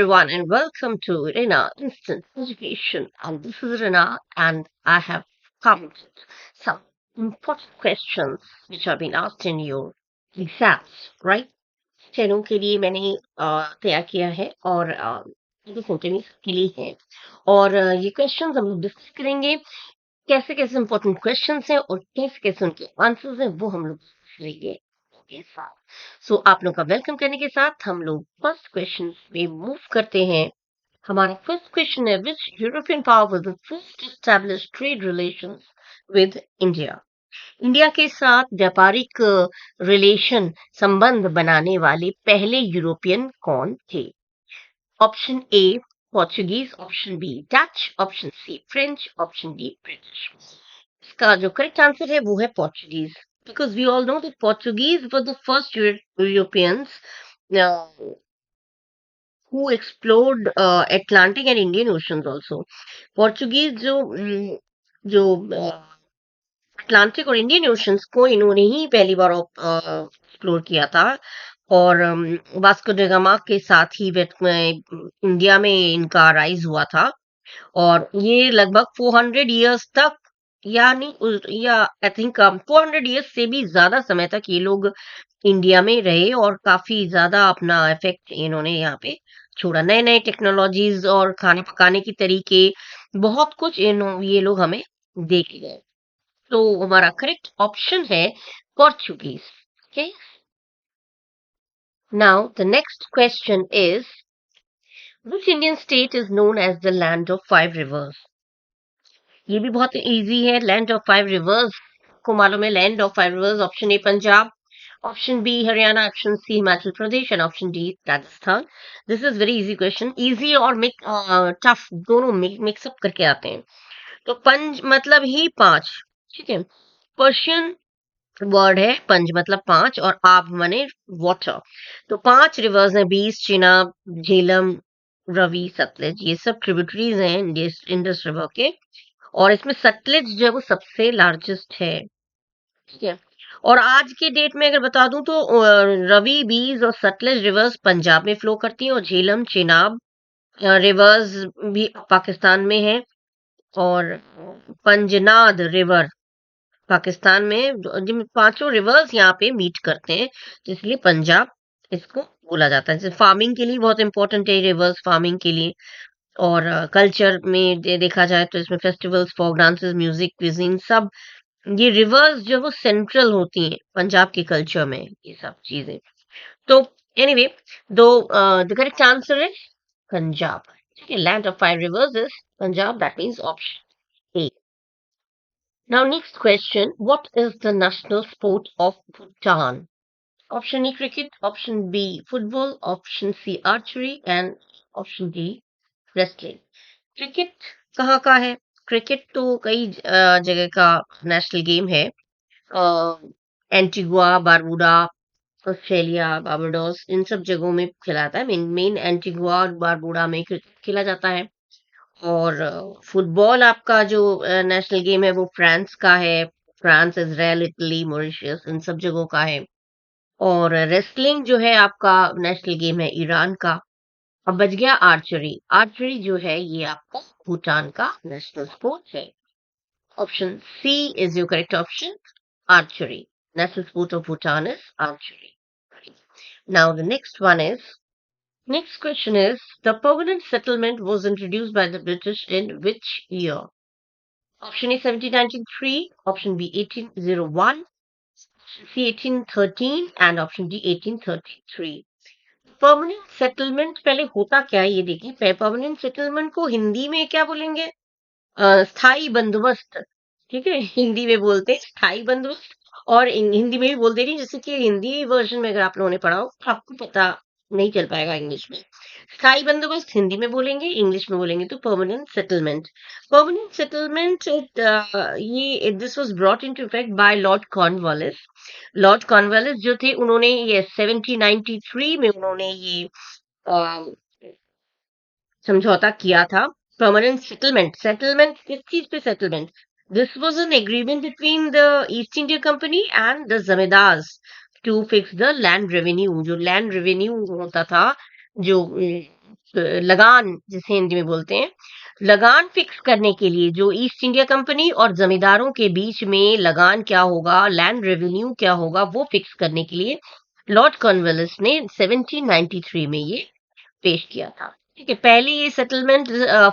everyone, and welcome to Rina Instant Education. And this is Rina, and I have come with some important questions which have been asked in your exams, right? चैनों के लिए मैंने तैयार किया है और sentence के लिए है और ये क्वेश्चंस हम लोग डिस्कस करेंगे कैसे कैसे इंपॉर्टेंट क्वेश्चंस हैं और कैसे कैसे उनके आंसर्स हैं वो हम लोग करेंगे के साथ सो आप लोग का वेलकम करने के साथ हम लोग फर्स्ट क्वेश्चन पे मूव करते हैं हमारा फर्स्ट क्वेश्चन है which European power was the first establish trade relations with India India के साथ व्यापारिक रिलेशन संबंध बनाने वाले पहले यूरोपियन कौन थे option A Portuguese option B Dutch option C French option D British इसका जो करेक्ट आंसर है वो है Portuguese because we all know that Portuguese were the first Europeans uh, who explored Atlantic and Indian Oceans also. Portuguese जो Atlantic और Indian oceans को इन्होंने ही पहली बार एक्सप्लोर किया था और वास्को ड गामा के साथ ही इंडिया में इनका राइज हुआ था और ये लगभग 400 इयर्स तक या आई थिंक 400 इयर्स से भी ज्यादा समय तक ये लोग इंडिया में रहे और काफी ज्यादा अपना इफेक्ट इन्होंने यहाँ पे छोड़ा नए नए टेक्नोलॉजीज और खाने पकाने की तरीके बहुत कुछ ये लोग हमें दे के गए तो हमारा करेक्ट ऑप्शन है Portuguese okay now the next question is Which Indian state is known as the land of five rivers? ये भी बहुत इजी है लैंड ऑफ फाइव रिवर्स को मालूम है land of five rivers option A Punjab option B Haryana option C Himachal Pradesh and option D Rajasthan this is very easy question easy और tough दोनों mix up करके आते हैं तो पंज मतलब ही पांच ठीक है पर्शियन वर्ड है पंज मतलब पांच और आब मने वाटर तो पांच रिवर्स हैं बीस चिनाब झेलम रवि सतलज ये सब ट्रिब्यूटरीज हैं इंडस रिवर के और इसमें सतलज जो है वो सबसे लार्जेस्ट है ठीक है और आज के डेट में अगर बता दूं तो रवि बीज और सतलज रिवर्स पंजाब में फ्लो करती हैं और झेलम चिनाब रिवर्स भी पाकिस्तान में है और पंजनाद रिवर पाकिस्तान में जिन पांचों रिवर्स यहाँ पे मीट करते हैं तो इसलिए पंजाब इसको बोला जाता है जैसे फार्मिंग के लिए बहुत इंपॉर्टेंट है रिवर्स फार्मिंग के लिए और कल्चर में देखा जाए तो इसमें festivals folk dances music cuisine सब ये रिवर्स जो वो सेंट्रल होती हैं पंजाब के कल्चर में ये सब चीजें तो एनीवे दो द करेक्ट आंसर है पंजाब ठीक है land of five reverse is Punjab that means option A Now, next question. What is the national sport of Bhutan? Option A cricket, option B football, option C archery, and option D wrestling. Cricket कहाँ का है cricket तो कई जगह का national game है Antigua Barbuda Australia Barbados इन सब जगहों में खिलाता है मेन एंटीगुआ और बारबुडा में क्रिकेट खेला जाता है और फुटबॉल आपका जो नेशनल गेम है वो फ्रांस का है फ्रांस इजराइल इटली मॉरिशस इन सब जगहों का है और रेसलिंग जो है आपका नेशनल गेम है ईरान का अब बच गया आर्चरी आर्चरी जो है ये आपका भूटान का नेशनल स्पोर्ट है option C is your correct option archery national sport of Bhutan is archery now the next one is Next question is the permanent settlement was introduced by the British in which year? Option A 1793, option B 1801, option C 1813 and option D 1833. Permanent settlement पहले होता क्या है ये देखिए permanent settlement को हिंदी में क्या बोलेंगे स्थायी बंदोबस्त ठीक है हिंदी में बोलते हैं स्थायी बंदोबस्त और हिंदी में भी बोलते नहीं जैसे कि हिंदी वर्जन में अगर आप लोगों ने पढ़ा हो तो आपको पता नहीं चल पाएगा इंग्लिश में स्थायी बंदोबस्त हिंदी में बोलेंगे इंग्लिश में बोलेंगे तो परमानेंट सेटलमेंट ये this was brought into effect bye Lord Cornwallis जो थे उन्होंने ये 1793 में उन्होंने ये समझौता किया था परमानेंट सेटलमेंट किस चीज पे settlement this was an agreement between the East India Company and the zamindars to fix the land revenue जो लैंड रेवेन्यू होता था जो लगान जिसे हिंदी में बोलते हैं, लगान फिक्स करने के लिए, जो ईस्ट इंडिया कंपनी और जमींदारों के बीच में लगान क्या होगा, लैंड रेवेन्यू क्या होगा, वो फिक्स करने के लिए लॉर्ड कॉर्नवालिस ने 1793 में ये पेश किया था। ठीक है, पहले ये settlement,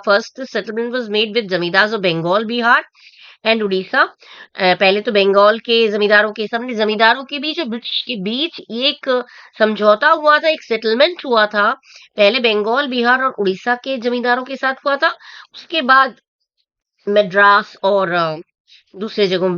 first settlement was made with zamindars of Bengal, Bihar and Orissa. पहले तो बंगाल के जमींदारों के सामने, जमींदारों के बीच और ब्रिटिश के बीच एक समझौता हुआ था, एक सेटलमेंट हुआ था। पहले बंगाल, बिहार और उड़ीसा के जमींदारों के साथ हुआ था। उसके बाद मद्रास और दूसरे जगहों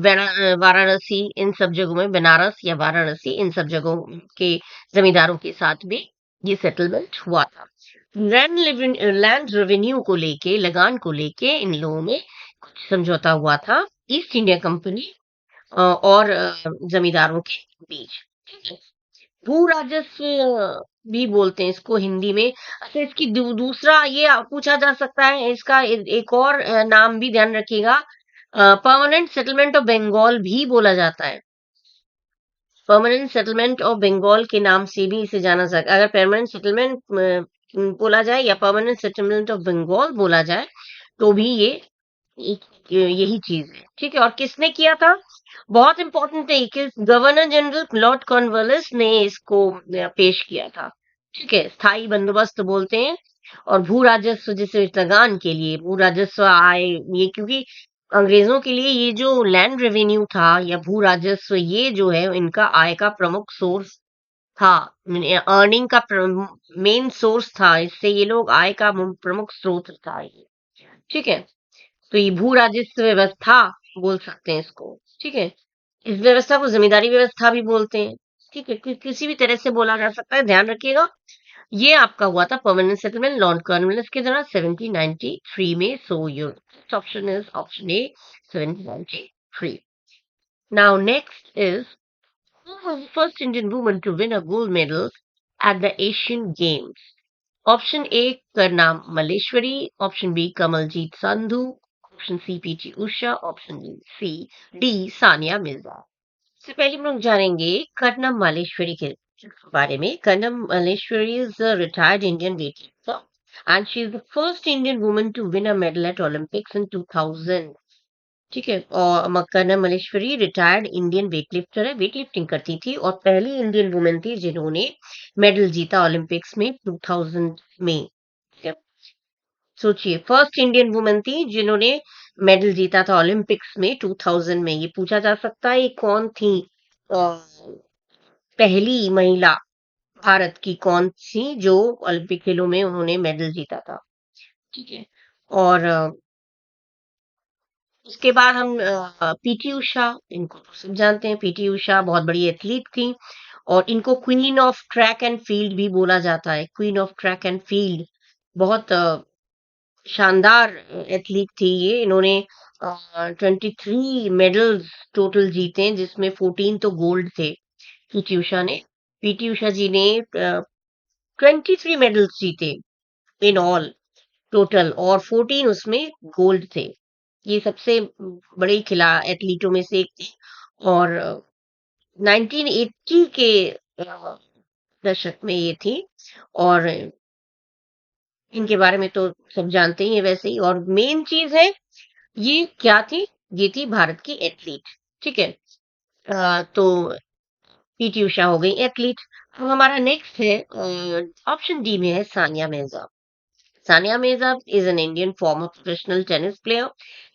वाराणसी, इन सब जगहों में, बनारस या वाराणसी, इन सब जगहों के जमींदारों के साथ भी ये सेटलमेंट हुआ था। लैंड रेवेन्यू को लेके, लगान को लेके इन लोगों में कुछ समझौता हुआ था ईस्ट इंडिया कंपनी और जमींदारों के बीच। ठीक है, भू राजस्व भी बोलते हैं इसको हिंदी में। अच्छा, इसकी दूसरा ये पूछा जा सकता है, इसका एक और नाम भी ध्यान रखिएगा, परमानेंट सेटलमेंट ऑफ बंगाल भी बोला जाता है। परमानेंट सेटलमेंट ऑफ बंगाल के नाम से भी इसे जाना सकता है। अगर परमानेंट सेटलमेंट बोला जाए या परमानेंट सेटलमेंट ऑफ बंगाल बोला जाए, तो भी ये यही चीज है। ठीक है, और किसने किया था, बहुत इंपॉर्टेंट है कि गवर्नर जनरल लॉर्ड कॉर्नवालिस ने इसको पेश किया था। ठीक है, स्थायी बंदोबस्त बोलते हैं। और भू राजस्व, जिसे लगान के लिए भू राजस्व आय, ये क्योंकि अंग्रेजों के लिए ये जो लैंड रेवेन्यू था या भू राजस्व, ये जो है इनका आय का प्रमुख सोर्स था, अर्निंग का मेन सोर्स था। इससे ये लोग आय का प्रमुख स्रोत था ये। ठीक है, तो ये भू राजस्व व्यवस्था बोल सकते हैं इसको। ठीक है, इस व्यवस्था को जमींदारी व्यवस्था भी बोलते हैं। ठीक है, किसी भी तरह से बोला जा सकता है, ध्यान रखिएगा। ये आपका हुआ था परमानेंट सेटलमेंट लॉर्ड कॉर्नवालिस के द्वारा 1793 में। So your option is option A, 1793. Now next is, who was the first Indian woman to win a gold medal at the Asian Games? Option A Karnam Malleswari, option B Kamaljeet Sandhu, option C PT Usha, option C D Sania Mirza. सबसे पहले हम लोग जानेंगे कर्नम मालेश्वरी के बारे में। Karnam Malleswari is a retired Indian weightlifter and she is the first Indian woman to win a medal at Olympics in 2000. ठीक है, और Karnam Malleswari retired Indian weightlifter है, वेटलिफ्टिंग करती थी और पहली इंडियन वुमेन थी जिन्होंने मेडल जीता ओलंपिक्स में 2000 में। ठीक है, सोचिए, फर्स्ट इंडियन वुमेन थी जिन्होंने मेडल जीता था ओलंपिक्स में 2000 में। ये पूछा जा सकता है, ये कौन थी, पहली महिला भारत की कौन सी जो ओलंपिक खेलों में उन्होंने मेडल जीता था। ठीक है, और उसके बाद हम पीटी उषा, इनको तो सब जानते हैं। पीटी उषा बहुत बड़ी एथलीट थी और इनको queen of track and field भी बोला जाता है। Queen of track and field, बहुत शानदार एथलीट थी ये। इन्होंने 23 मेडल्स टोटल जीते हैं, जिसमें 14 तो गोल्ड थे। पीटी उषा ने, पीटी उषा जी ने 23 मेडल्स जीते इन ऑल टोटल, और 14 उसमें गोल्ड थे। ये सबसे बड़े खिला एथलीटों में से एक थी। और 1980 के दशक में ये थी। और इनके बारे में तो सब जानते ही हैं वैसे ही। और मेन चीज है, ये क्या थी, ये थी भारत की एथलीट। ठीक है, तो पीटी उषा हो गई एथलीट। अब हमारा नेक्स्ट है, ऑप्शन डी में है Sania Mirza. Sania Mirza is an Indian farmer professional tennis player.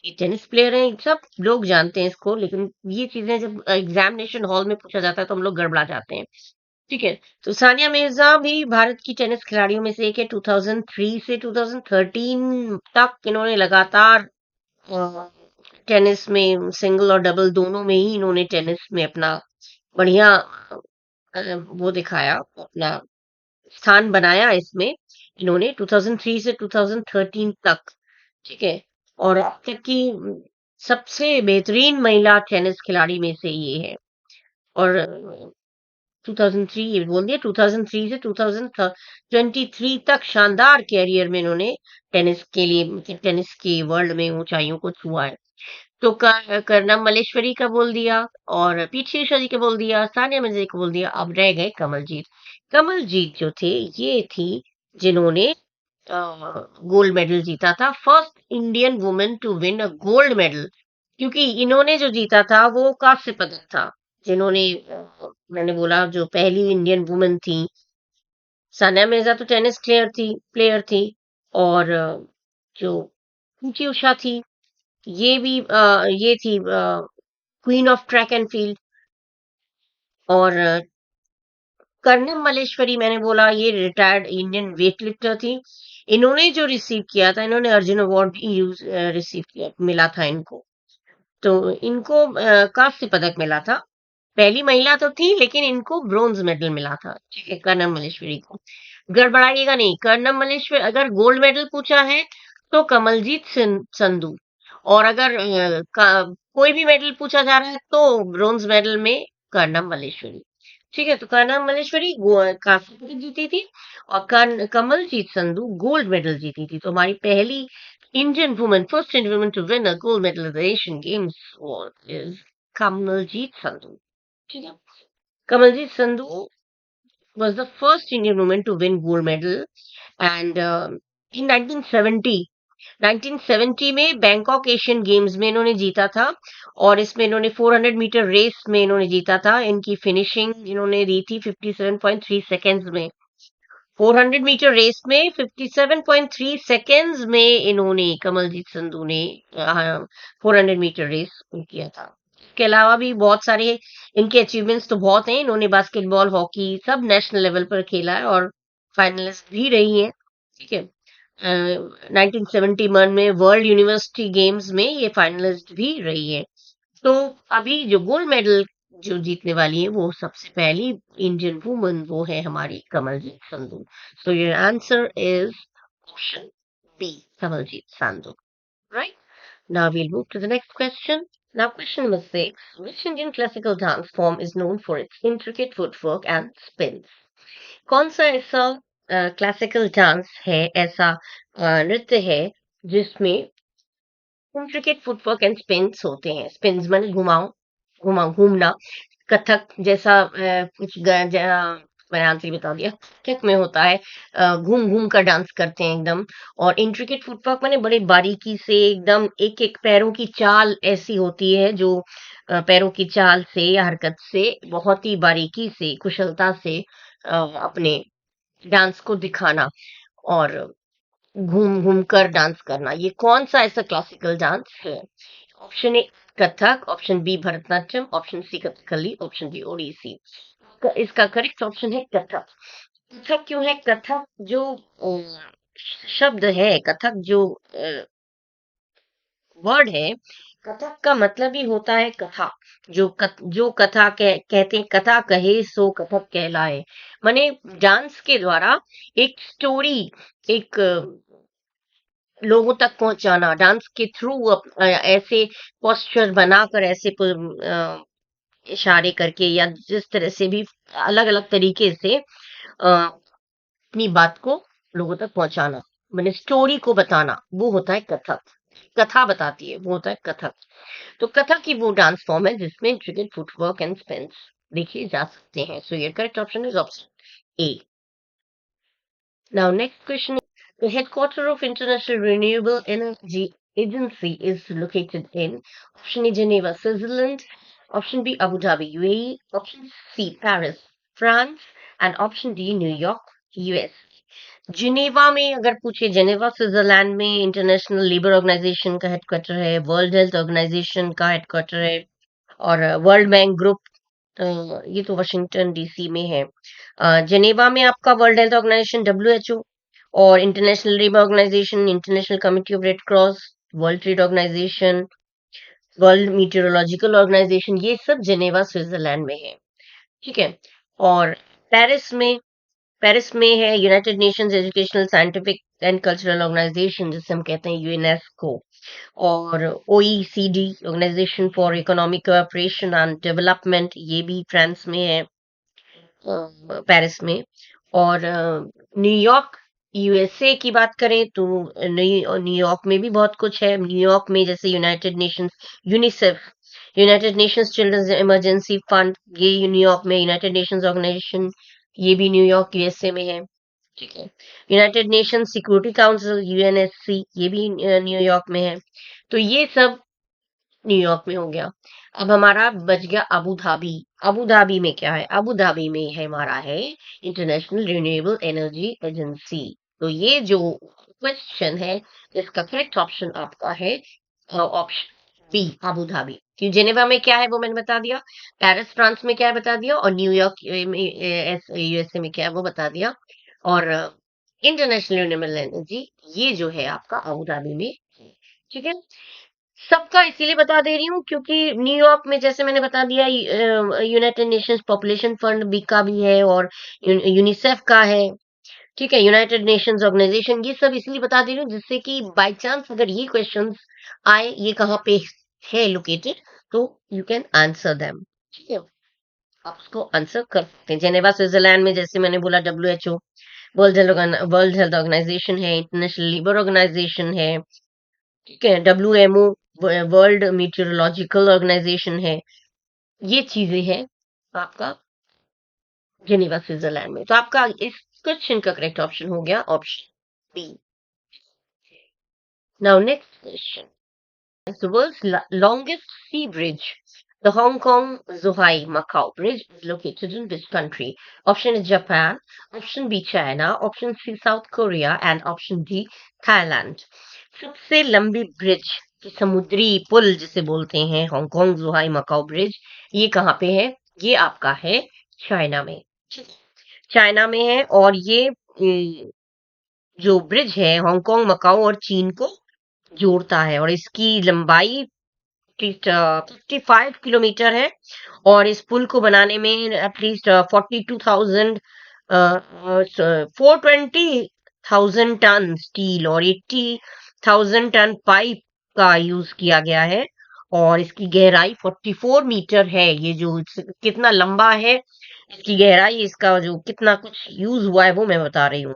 ये टेनिस प्लेयर है, सब लोग जानते हैं इसको, लेकिन ये चीजें जब एग्जामिनेशन हॉल में पूछा जाता है तो हम लोग गड़बड़ा जाते हैं। ठीक है, तो सानिया मिर्जा भी भारत की टेनिस खिलाड़ियों में से एक है। 2003 से 2013 तक इन्होंने लगातार टेनिस में, सिंगल और डबल दोनों में ही इन्होंने टेनिस में अपना बढ़िया वो दिखाया, अपना स्थान बनाया इसमें इन्होंने 2003 से 2013 तक। ठीक है, और अब तक की सबसे बेहतरीन महिला टेनिस खिलाड़ी में से ये है। और 2003, ये बोल दिया, 2003 से 2023 तक शानदार कैरियर में इन्होंने टेनिस के लिए, टेनिस की वर्ल्ड में ऊंचाइयों को छुआ है। तो करनम मल्लेश्वरी का बोल दिया, और पीटी उषा जी का बोल दिया, सानिया मिर्जा का बोल दिया। अब रह गए कमलजीत। कमलजीत जो थे, ये थी जिन्होंने गोल्ड मेडल जीता था, first Indian women to win a gold medal. क्योंकि इन्होंने जो जीता था वो कांस्य पदक था, जिन्होंने मैंने बोला जो पहली इंडियन वुमेन थी। सानिया मिर्जा तो टेनिस प्लेयर थी। और जो पीटी उषा थी, ये थी queen of track and field. और कर्णम मल्लेश्वरी, मैंने बोला ये रिटायर्ड इंडियन वेट लिफ्टर थी। इन्होंने जो रिसीव किया था, इन्होंने अर्जुन अवार्ड भी रिसीव किया मिला था इनको। तो इनको कांस्य पदक मिला था। पहली महिला तो थी, लेकिन इनको ब्रोंज मेडल मिला था, ठीक है, कर्णम मल्लेश्वरी को। गड़बड़ाइएगा नहीं, कर्णम मल्लेश्वरी अगर गोल्ड मेडल पूछा है तो कमलजीत संधू। और अगर कोई भी मेडल पूछा जा रहा है तो ब्रोंज मेडल में कर्णम मल्लेश्वरी। ठीक है, तो कर्णम मल्लेश्वरी कांस्य पदक जीती थी, और कमलजीत संधू गोल्ड मेडल जीती थी। तो हमारी पहली Indian woman, first Indian woman to win a gold medal at the Asian Games is Kamaljeet Sandhu. ठीक है, Kamaljeet Sandhu was the first Indian woman to win gold medal, and in 1970 में बैंकॉक एशियन गेम्स में इन्होंने जीता था। और इसमें इन्होंने 400 मीटर रेस में इन्होंने जीता था। इनकी फिनिशिंग इन्होंने दी थी 57.3 सेकेंड्स में। 400 मीटर रेस में 57.3 सेकेंड्स में इन्होंने, कमलजीत संधू ने 400 मीटर रेस किया था। इसके अलावा भी बहुत सारे इनके अचीवमेंट्स तो बहुत हैं। इन्होंने बास्केटबॉल, हॉकी सब नेशनल लेवल पर खेला है, और फाइनलिस्ट भी रही हैं। ठीक है, 1971 में वर्ल्ड यूनिवर्सिटी गेम्स में ये फाइनलिस्ट भी रही है। तो अभी जो गोल्ड मेडल जो जीतने वाली है वो सबसे पहली इंडियन वुमन, वो है हमारी Kamaljeet Sandhu. So your answer is option B, Kamaljeet Sandhu, right? Now we'll move to the next question. Now, question number 6. Which Indian classical dance form is known for its intricate footwork and spins? कौन सा ऐसा classical dance है, ऐसा नृत्य है जिसमें intricate footwork and spins होते हैं? स्पिन्स माने घूमना। कथक जैसा कुछ मैंने आंसर ही बता दिया। कथक में होता है घूम घूम कर डांस करते हैं एकदम। और इंट्रिकेट फुटवर्क माने बड़े बारीकी से एकदम एक एक पैरों की चाल ऐसी होती है जो पैरों की चाल से या हरकत से बहुत ही बारीकी से, कुशलता से अपने डांस को दिखाना, और घूम घूम कर डांस करना। ये कौन सा ऐसा क्लासिकल डांस है? Option A Kathak, option B Bharatanatyam, option C Kathakali, option D Odissi. इसका करेक्ट ऑप्शन है कथक। कथक क्यों है? कथक जो शब्द है, कथक जो वर्ड है, कथक का मतलब ही होता है कथा। जो कथा कहते हैं, कथा कहे सो कथक कहलाए। माने डांस के द्वारा एक स्टोरी, एक लोगों तक पहुंचाना, डांस के थ्रू ऐसे पोस्चर बनाकर, ऐसे इशारे करके, या जिस तरह से भी अलग अलग तरीके से अपनी बात को लोगों तक पहुंचाना, मैंने स्टोरी को बताना, वो होता है कथक। कथा बताती है, वो होता है कथक। तो कथक की वो डांस फॉर्म है जिसमें इंट्रिकेट फुटवर्क एंड स्पेंस देखे जा सकते हैं। सो your correct option is option A. Now, next question. The headquarter of International Renewable Energy Agency is located in option A Geneva, Switzerland, option B Abu Dhabi, UAE, option C Paris, France, and option D New York, US. Geneva में अगर पूछे, Geneva Switzerland में international Labour organisation का headquarter है, world Health organisation का headquarter है, और world bank group ये तो वाशिंगटन डीसी में है। जेनेवा में आपका वर्ल्ड हेल्थ ऑर्गेनाइजेशन WHO, और International Labour Organization, International Committee of Red Cross, World Trade Organization, World Meteorological Organization, ये सब जेनेवा स्विट्जरलैंड में है। ठीक है, और पेरिस में पेरिस में है United Nations Educational, Scientific and Cultural Organization, जिसे हम कहते हैं यूनेस्को। और OECD, Organization for Economic Cooperation and Development, ये भी फ्रांस में है, पेरिस में। और न्यूयॉर्क, USA की बात करें तो न्यूयॉर्क में भी बहुत कुछ है। न्यूयॉर्क में जैसे United Nations, UNICEF, United Nations Children's Emergency Fund, ये न्यूयॉर्क में, यूनाइटेड नेशंस ऑर्गेनाइजेशन, ये भी न्यूयॉर्क USA में है। ठीक है। United Nation Security Council UNSC, ये भी न्यूयॉर्क में है। तो ये सब न्यूयॉर्क में हो गया। अब हमारा बच गया अबू धाबी। अबू धाबी में क्या है? अबू धाबी में है हमारा है इंटरनेशनल रिन्यूएबल एनर्जी एजेंसी। तो ये जो क्वेश्चन है, इसका करेक्ट ऑप्शन आपका है ऑप्शन बी, अबू धाबी। कि जेनेवा में क्या है वो मैंने बता दिया, पेरिस फ्रांस में क्या है बता दिया, और न्यूयॉर्क में यूएसए में क्या है वो बता दिया। और इंटरनेशनल रिन्यूएबल एनर्जी ये जो है आपका अबू धाबी में है। ठीक है। सबका इसीलिए बता दे रही हूँ क्योंकि न्यूयॉर्क में जैसे मैंने बता दिया यूनाइटेड नेशंस पॉपुलेशन फंड भी का भी है, और यूनिसेफ का है। ठीक है, यूनाइटेड नेशंस ऑर्गेनाइजेशन, ये सब इसलिए बता दे रही हूँ जिससे कि बाय चांस अगर ये क्वेश्चंस आए ये कहाँ पे है लोकेटेड, तो यू कैन आंसर देम। ठीक है, आप उसको आंसर कर सकते हैं। जेनेवा स्विट्जरलैंड में जैसे मैंने बोला WHO, वर्ल्ड हेल्थ ऑर्गेनाइजेशन है, इंटरनेशनल लेबर ऑर्गेनाइजेशन है। ठीक है, WMO वर्ल्ड मीटरोलॉजिकल ऑर्गेनाइजेशन है। ये चीजें हैं आपका जेनेवा स्विट्जरलैंड में। तो आपका इस क्वेश्चन का करेक्ट ऑप्शन हो गया option B. Now next question, the world's longest sea bridge, the Hong Kong Zhuhai Macau Bridge, is located in which country? Option is Japan, option B China, option C South Korea, and option D Thailand. सबसे लंबी bridge, समुद्री पुल जिसे बोलते हैं, Hong Kong जुहाई Macau bridge, ये कहाँ पे है? ये आपका है चाइना में। चाइना में है, और ये जो ब्रिज है हांगकांग मकाओ और चीन को जोड़ता है, और इसकी लंबाई 55 किलोमीटर है। और इस पुल को बनाने में एटलीस्ट 420,000 टन स्टील और 80,000 टन पाइप का यूज किया गया है। और इसकी गहराई 44 मीटर है। ये जो कितना लंबा है, इसकी गहराई, इसका जो कितना कुछ यूज हुआ है वो मैं बता रही हूँ।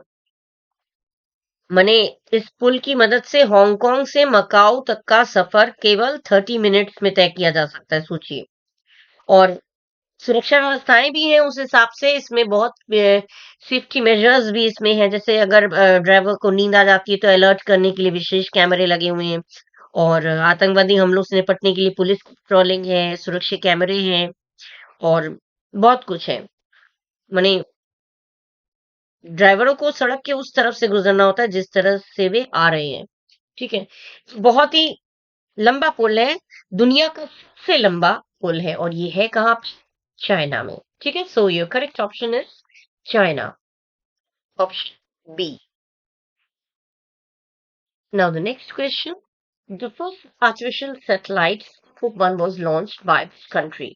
मने इस पुल की मदद से हांगकांग से मकाऊ तक का सफर केवल 30 मिनट्स में तय किया जा सकता है, सोचिए। और सुरक्षा व्यवस्थाएं भी हैं उस हिसाब से, इसमें बहुत सेफ्टी मेजर्स भी इसमें हैं। जैसे अगर ड्राइवर को नींद आ जाती है तो अलर्ट करने के लिए विशेष कैमरे लगे हुए हैं। और आतंकवादी हमलों से निपटने के लिए पुलिस पेट्रोलिंग है, सुरक्षा कैमरे हैं, और बहुत कुछ है। माने ड्राइवरों को सड़क के उस तरफ से गुजरना होता है जिस तरह से वे आ रहे हैं। ठीक है, बहुत ही लंबा पुल है, दुनिया का सबसे लंबा पुल है, और ये है कहाँ पे? चाइना में। ठीक है, so your correct option is China, option B. Now the next question, the first artificial satellite Sputnik 1 was launched by which country?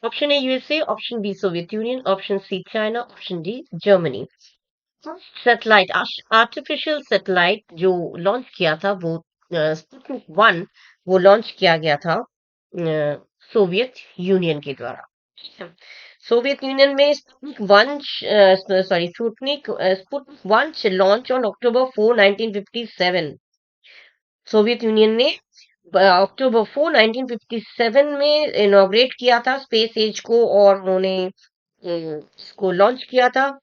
Option A USA, option B Soviet Union, option C China, option D Germany. Satellite, artificial satellite जो launch किया था वो Sputnik 1, वो launch किया गया था Soviet union के द्वारा। ठीक है? सोवियत यूनियन में Sputnik 1, sorry Sputnik 1 launch on October 4, 1957। Soviet union ने October 4, 1957 में इनॉग्रेट किया था स्पेस एज को, और उन्होंने इसको लॉन्च किया था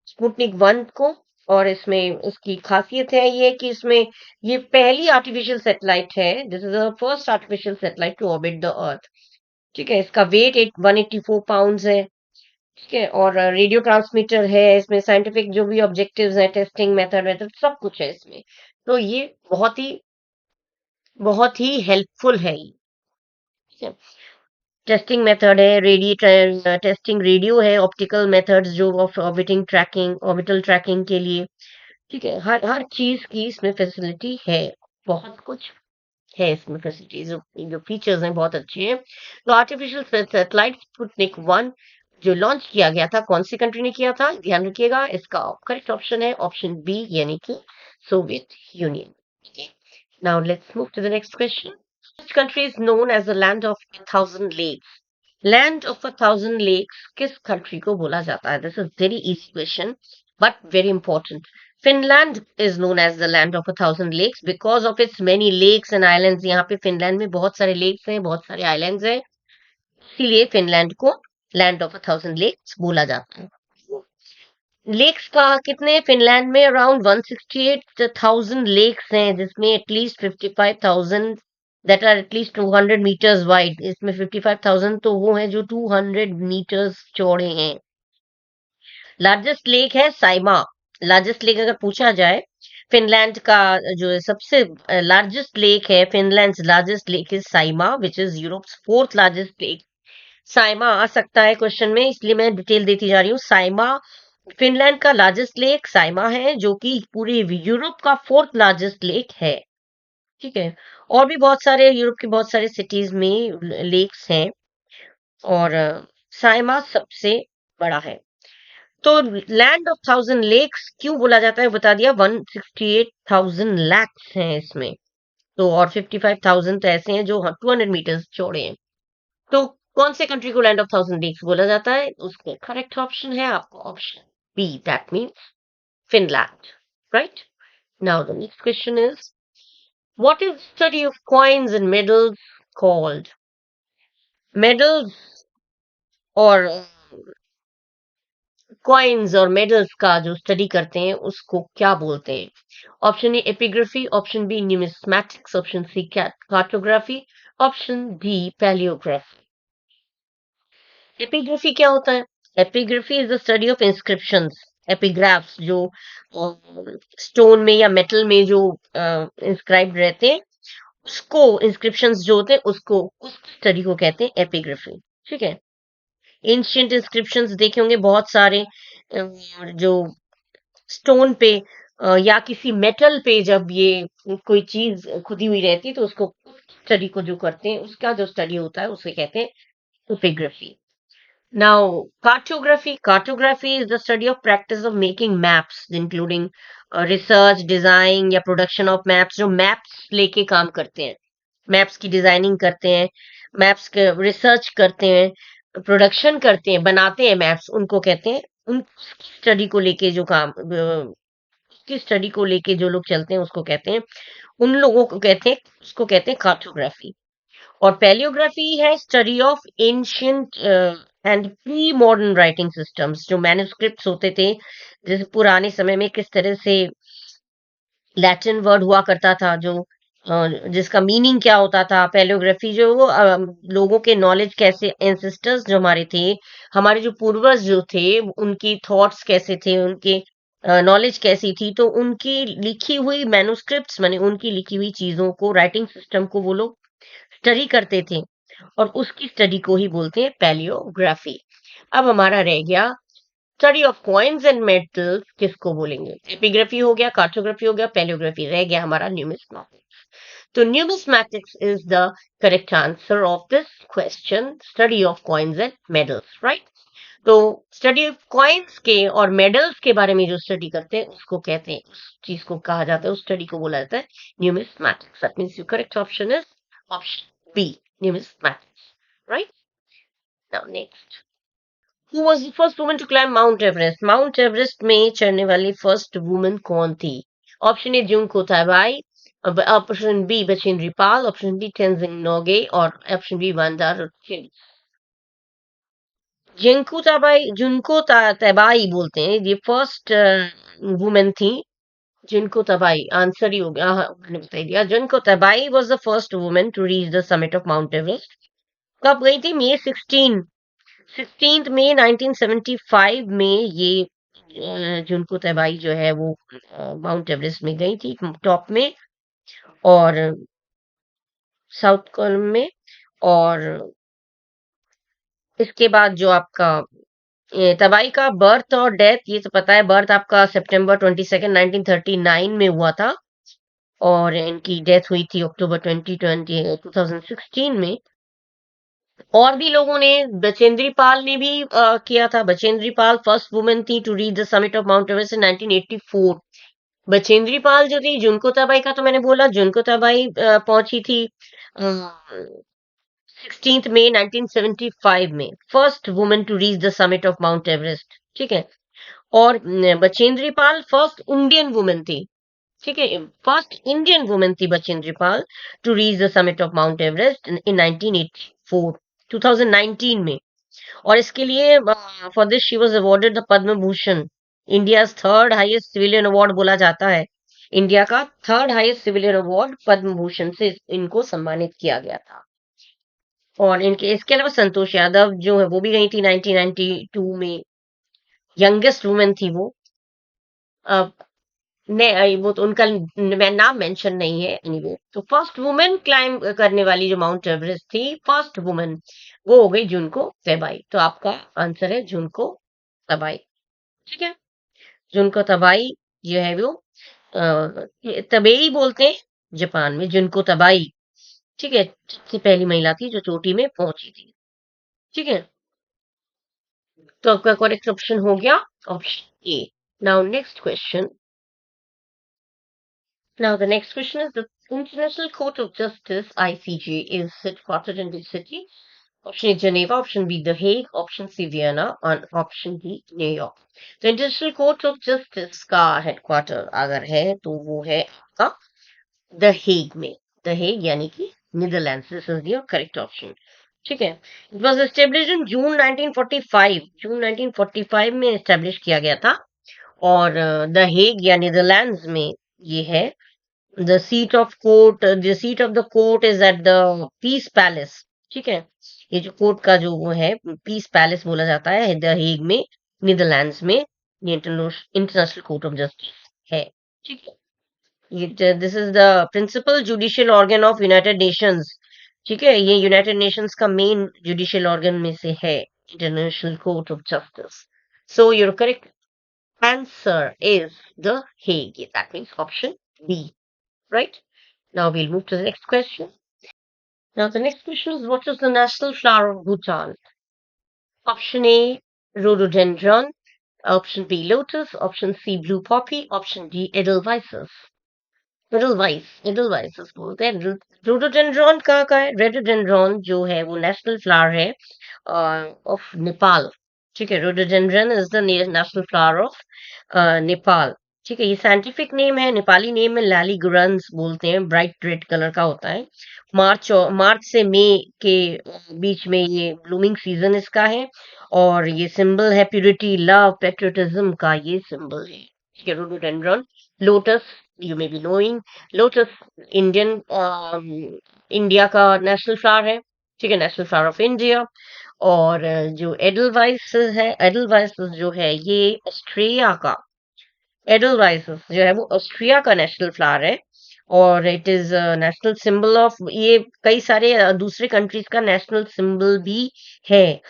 स्पुतनिक 1 को। और इसमें इसकी खासियत है ये कि इसमें ये पहली आर्टिफिशियल सैटेलाइट है, this is the first artificial satellite to orbit the earth. ठीक है, इसका वेट 184 पाउंड्स है। ठीक है, और रेडियो ट्रांसमीटर है इसमें, साइंटिफिक जो भी ऑब्जेक्टिव्स हैं, टेस्टिंग मेथड मेथड सब कुछ है इसमें। तो ये बहुत ही हेल्पफुल है ये। ठीक है, टेस्टिंग मेथड है, टेस्टिंग रेडियो है, ऑप्टिकल मेथड्स जो ऑर्बिटल ट्रैकिंग के लिए। ठीक है, हर हर चीज की इसमें फैसिलिटी है, बहुत कुछ है इसमें फैसिलिटीज, जो फीचर्स हैं बहुत अच्छे हैं। तो आर्टिफिशियल सैटेलाइट स्पुतनिक 1 जो लॉन्च किया गया था, कौन सी कंट्री ने किया था? ध्यान रखिएगा, इसका करेक्ट ऑप्शन है ऑप्शन बी, यानी कि Soviet Union. Now let's move to the next question, which country is known as the land of 1,000 lakes? Land of 1,000 lakes किस कंट्री को बोला जाता है? This is very easy question but very important. Finland is known as the land of 1,000 lakes because of its many lakes and islands। यहाँ पे Finland में बहुत सारे लेक्स हैं, बहुत सारे आइलैंड्स हैं, इसीलिए फिनलैंड को लैंड ऑफ 1,000 लेक्स बोला जाता है। लेक्स का कितने फिनलैंड में अराउंड 168,000 लेक्स हैं, जिसमें at least 55,000 that are at least 200 metres wide. इसमें 55,000 तो वो हैं जो 200 मीटर्स चौड़े हैं। लार्जेस्ट लेक है साइमा। लार्जेस्ट लेक अगर पूछा जाए, फिनलैंड का जो सबसे लार्जेस्ट लेक है, Finland largest lake is Saimaa which is Europe's fourth largest lake. Saimaa आ सकता है क्वेश्चन में, इसलिए मैं डिटेल देती जा रही हूँ। साइमा फिनलैंड का लार्जेस्ट लेक साइमा है, जो कि पूरे यूरोप का फोर्थ लार्जेस्ट लेक है। ठीक है। और भी बहुत सारे यूरोप के बहुत सारे सिटीज में लेक्स हैं, और साइमा सबसे बड़ा है। तो लैंड ऑफ 1,000 लेक्स क्यों बोला जाता है, बता दिया। 168,000 लैक्स हैं इसमें। तो और 55,000 तो ऐसे हैं जो 200 मीटर्स चौड़े हैं। तो कौन से कंट्री को लैंड ऑफ 1,000 लेक्स बोला जाता है? उसका करेक्ट ऑप्शन है आपका option B, that means Finland. Right. Now the next question is, what is study of coins and medals called? Medals और कॉइन्स और मेडल्स का जो स्टडी करते हैं उसको क्या बोलते हैं? Option A epigraphy, option B numismatics, option C cartography, option D palaeography. Epigraphy क्या होता है? Epigraphy is the study of inscriptions, epigraphs जो स्टोन में या मेटल में जो इंस्क्राइब्ड रहते हैं, उसको इंस्क्रिप्शंस जो होते हैं उसको, उस स्टडी को कहते हैं एपिग्राफी। ठीक है। एंशियंट इंस्क्रिप्शंस देखे होंगे बहुत सारे, जो स्टोन पे या किसी मेटल पे जब ये कोई चीज खुदी हुई रहती है, तो उसको स्टडी को जो करते हैं, उसका जो स्टडी होता है उसे कहते हैं epigraphy. Now, cartography. Cartography is the study of practice of making maps, including research, design या production of maps. जो maps लेके काम करते हैं, maps की डिजाइनिंग करते हैं, maps के रिसर्च करते हैं, प्रोडक्शन करते हैं, बनाते हैं maps, उनको कहते हैं, उन स्टडी को लेके जो काम, उसकी स्टडी को लेके जो लोग चलते हैं उसको कहते हैं, उन लोगों को कहते हैं, उसको कहते हैं कार्टोग्राफी। और पैलियोग्राफी है study of ancient and pre modern writing systems, जो मैन्युस्क्रिप्ट्स होते थे, जैसे पुराने समय में किस तरह से लैटिन वर्ड हुआ करता था, जो जिसका मीनिंग क्या होता था। पैलियोग्राफी जो वो लोगों के नॉलेज कैसे, एंसेस्टर्स जो हमारे थे, हमारे जो पूर्वज जो थे, उनकी थॉट्स कैसे थे, उनके नॉलेज कैसी थी, तो उनकी लिखी हुई मैन्युस्क्रिप्ट्स, माने उनकी लिखी हुई चीजों को, राइटिंग सिस्टम को वो लोग स्टडी करते थे, और उसकी स्टडी को ही बोलते हैं पैलियोग्राफी। अब हमारा रह गया study of coins and metals, किसको बोलेंगे? एपिग्राफी हो गया, कार्टोग्राफी हो गया, पैलियोग्राफी, रह गया हमारा न्यूमिस्मैटिक्स। तो numismatics is the correct answer of this question, study of coins and medals. Right. तो स्टडी ऑफ कॉइन्स के और मेडल्स के बारे में जो स्टडी करते हैं उसको कहते हैं, उस चीज को कहा जाता है, उस स्टडी को बोला जाता है numismatics. That means your correct option is option B, numismatics. Right? Now next. Who was the first woman to climb Mount Everest? Mount Everest में चढ़ने वाली फर्स्ट वुमन कौन थी? Option A Junko Tabei, option B Bachendri Pal, option B Tenzing Norgay, और option B वांदा रुचिन। तबाई बोलते हैं, ये फर्स्ट वुमेन थी। जिनको तबाई आंसर ही हो गया, हाँ, मैंने बता दिया। जिनको Tabei was the first women to reach the summit of mount Everest. कब गई थी? मई 16 मई 1975 में ये जुनको तबाई जो है वो माउंट एवरेस्ट में गई थी, टॉप में, और साउथ कोलम में। और इसके बाद जो आपका तबाई का बर्थ और डेथ, ये तो पता है। बर्थ आपका सितंबर 22 1939 में हुआ था, और इनकी डेथ हुई थी अक्टूबर 2016 में। और भी लोगों ने, बचेंद्री पाल ने भी किया था। बचेंद्री पाल फर्स्ट वुमेन थी to reach the summit of mount Everest in 1984। Bachendri Pal जो थी, जुनको तबाई का तो मैंने बोला, जुनको तबाई पहुंची थी 16 मई 1975 में, first women to reach the summit of mount Everest. ठीक है। और Bachendri Pal first Indian women थी। ठीक है, फर्स्ट इंडियन वुमेन थी Bachendri Pal to reach the summit of mount Everest in 1984, 2019 में। और इसके लिए for this she was awarded the Padma Bhushan India third highest civilian award बोला जाता है। इंडिया का third highest civilian award Padma Bhushan से इनको सम्मानित किया गया था। और इनके इसके अलावा संतोष यादव जो है वो भी गई थी 1992 में, यंगेस्ट वुमेन थी वो। अब वो तो उनका नाम मेंशन नहीं है एनीवे। तो फर्स्ट वुमेन क्लाइंब करने वाली जो माउंट एवरेस्ट थी, फर्स्ट वुमेन, वो हो गई जुनको तबाई। तो आपका आंसर है जुनको तबाई। ठीक है, जुनको तबाई जो है वो तबेई बोलते हैं जापान में, जुनको तबाई। ठीक है, सबसे पहली महिला थी जो चोटी में पहुंची थी। ठीक है, तो आपका करेक्ट ऑप्शन हो गया option A. Now next question. Now, the next question is the International Court of Justice (ICJ) is headquartered in which city? Option A Geneva, option B The Hague, option C Vienna, and option D New York. तो international court of justice का headquarter अगर है तो वो है आपका the Hague में। The Hague यानी कि Netherland. This is your correct option. ठीक है, it was established in June 1945। June 1945 में एस्टेब्लिश किया गया था। और द हेग या नीदरलैंड्स में ये है। the seat of the court is at the piece palace. ठीक है, ये जो कोर्ट का जो वो है पीस पैलेस बोला जाता है द हेग में, नीदरलैंड्स में ये इंटरनेशनल कोर्ट ऑफ जस्टिस है। ठीक है, ये this is the principal judicial organ of United Nations. ठीक है, ये यूनाइटेड नेशंस का मेन जुडिशियल ऑर्गन में से है, international court of justice. So your correct answer is the Hague. That means option B, right? Now we'll move to the next question. Now the next question is, what is the national flower of Bhutan? Option A rhododendron, option B lotus, option C blue poppy, option D edelweiss। Edelweiss बोलते हैं। Rhododendron कहाँ का है? रेडोडेंड्रॉन जो है वो national flower है of Nepal. ठीक है, rhododendron is the national flower of Nepal. ठीक है, ये साइंटिफिक नेम है, नेपाली नेम है लैलीगुरन्स बोलते हैं, ब्राइट रेड कलर का होता है। मार्च से मई के बीच में ये ब्लूमिंग सीजन इसका है। और ये सिंबल है प्यूरिटी, लव, पेट्रियटिज्म का ये सिंबल है। ठीक है, rhododendron. Lotus, you may be knowing, lotus India का नेशनल फ्लावर है। ठीक है, नेशनल फ्लावर ऑफ इंडिया। और जो एडलवाइस जो है ये ऑस्ट्रिया का, एडलवाइस जो है वो ऑस्ट्रिया का नेशनल फ्लावर है। और it is national symbol of, ये कई सारे दूसरे कंट्रीज का नेशनल सिंबल भी है,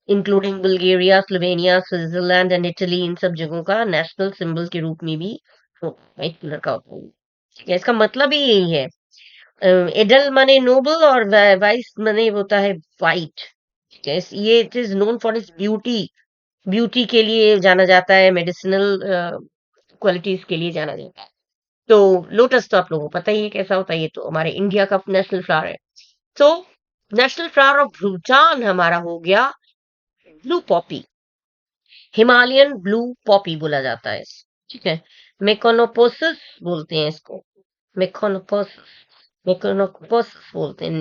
including Bulgaria, Slovenia, Switzerland and Italy. इन सब जगहों का नेशनल सिंबल के रूप में भी व्हाइट कलर का होता है। ठीक है, इसका मतलब ही यही है। एडल माने नोबल और वाइस माने होता है वाइट। ठीक है, ये it is known for its beauty, beauty के लिए जाना जाता है, मेडिसिनल क्वालिटीज के लिए जाना जाता है। तो लोटस तो आप लोगों को पता ही है कैसा होता है, ये तो हमारे इंडिया का नेशनल फ्लावर है। तो नेशनल फ्लावर ऑफ भूटान हमारा हो गया blue Poppy, Himalayan blue Poppy बोला जाता है। ठीक है, मेकोनोपोसिस बोलते हैं इसको, मेकोनोपोसिस, मेकोनोपोसिस बोलते हैं,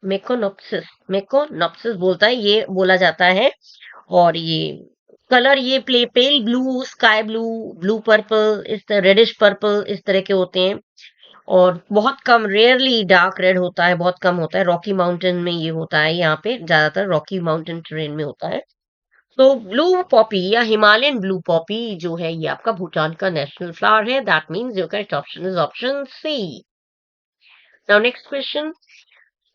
मेकोनोप्सिस बोलता है, ये बोला जाता है। और ये कलर ये pale blue, sky blue, blue purple, इस तरह रेडिश पर्पल इस तरह के होते हैं। और बहुत कम, रेयरली डार्क रेड होता है, बहुत कम होता है। रॉकी माउंटेन में ये होता है, यहाँ पे ज्यादातर रॉकी माउंटेन टेरेन में होता है। तो ब्लू पॉपी या हिमालयन ब्लू पॉपी जो है ये आपका भूटान का नेशनल फ्लावर है। That means your correct option is option C. Now next question.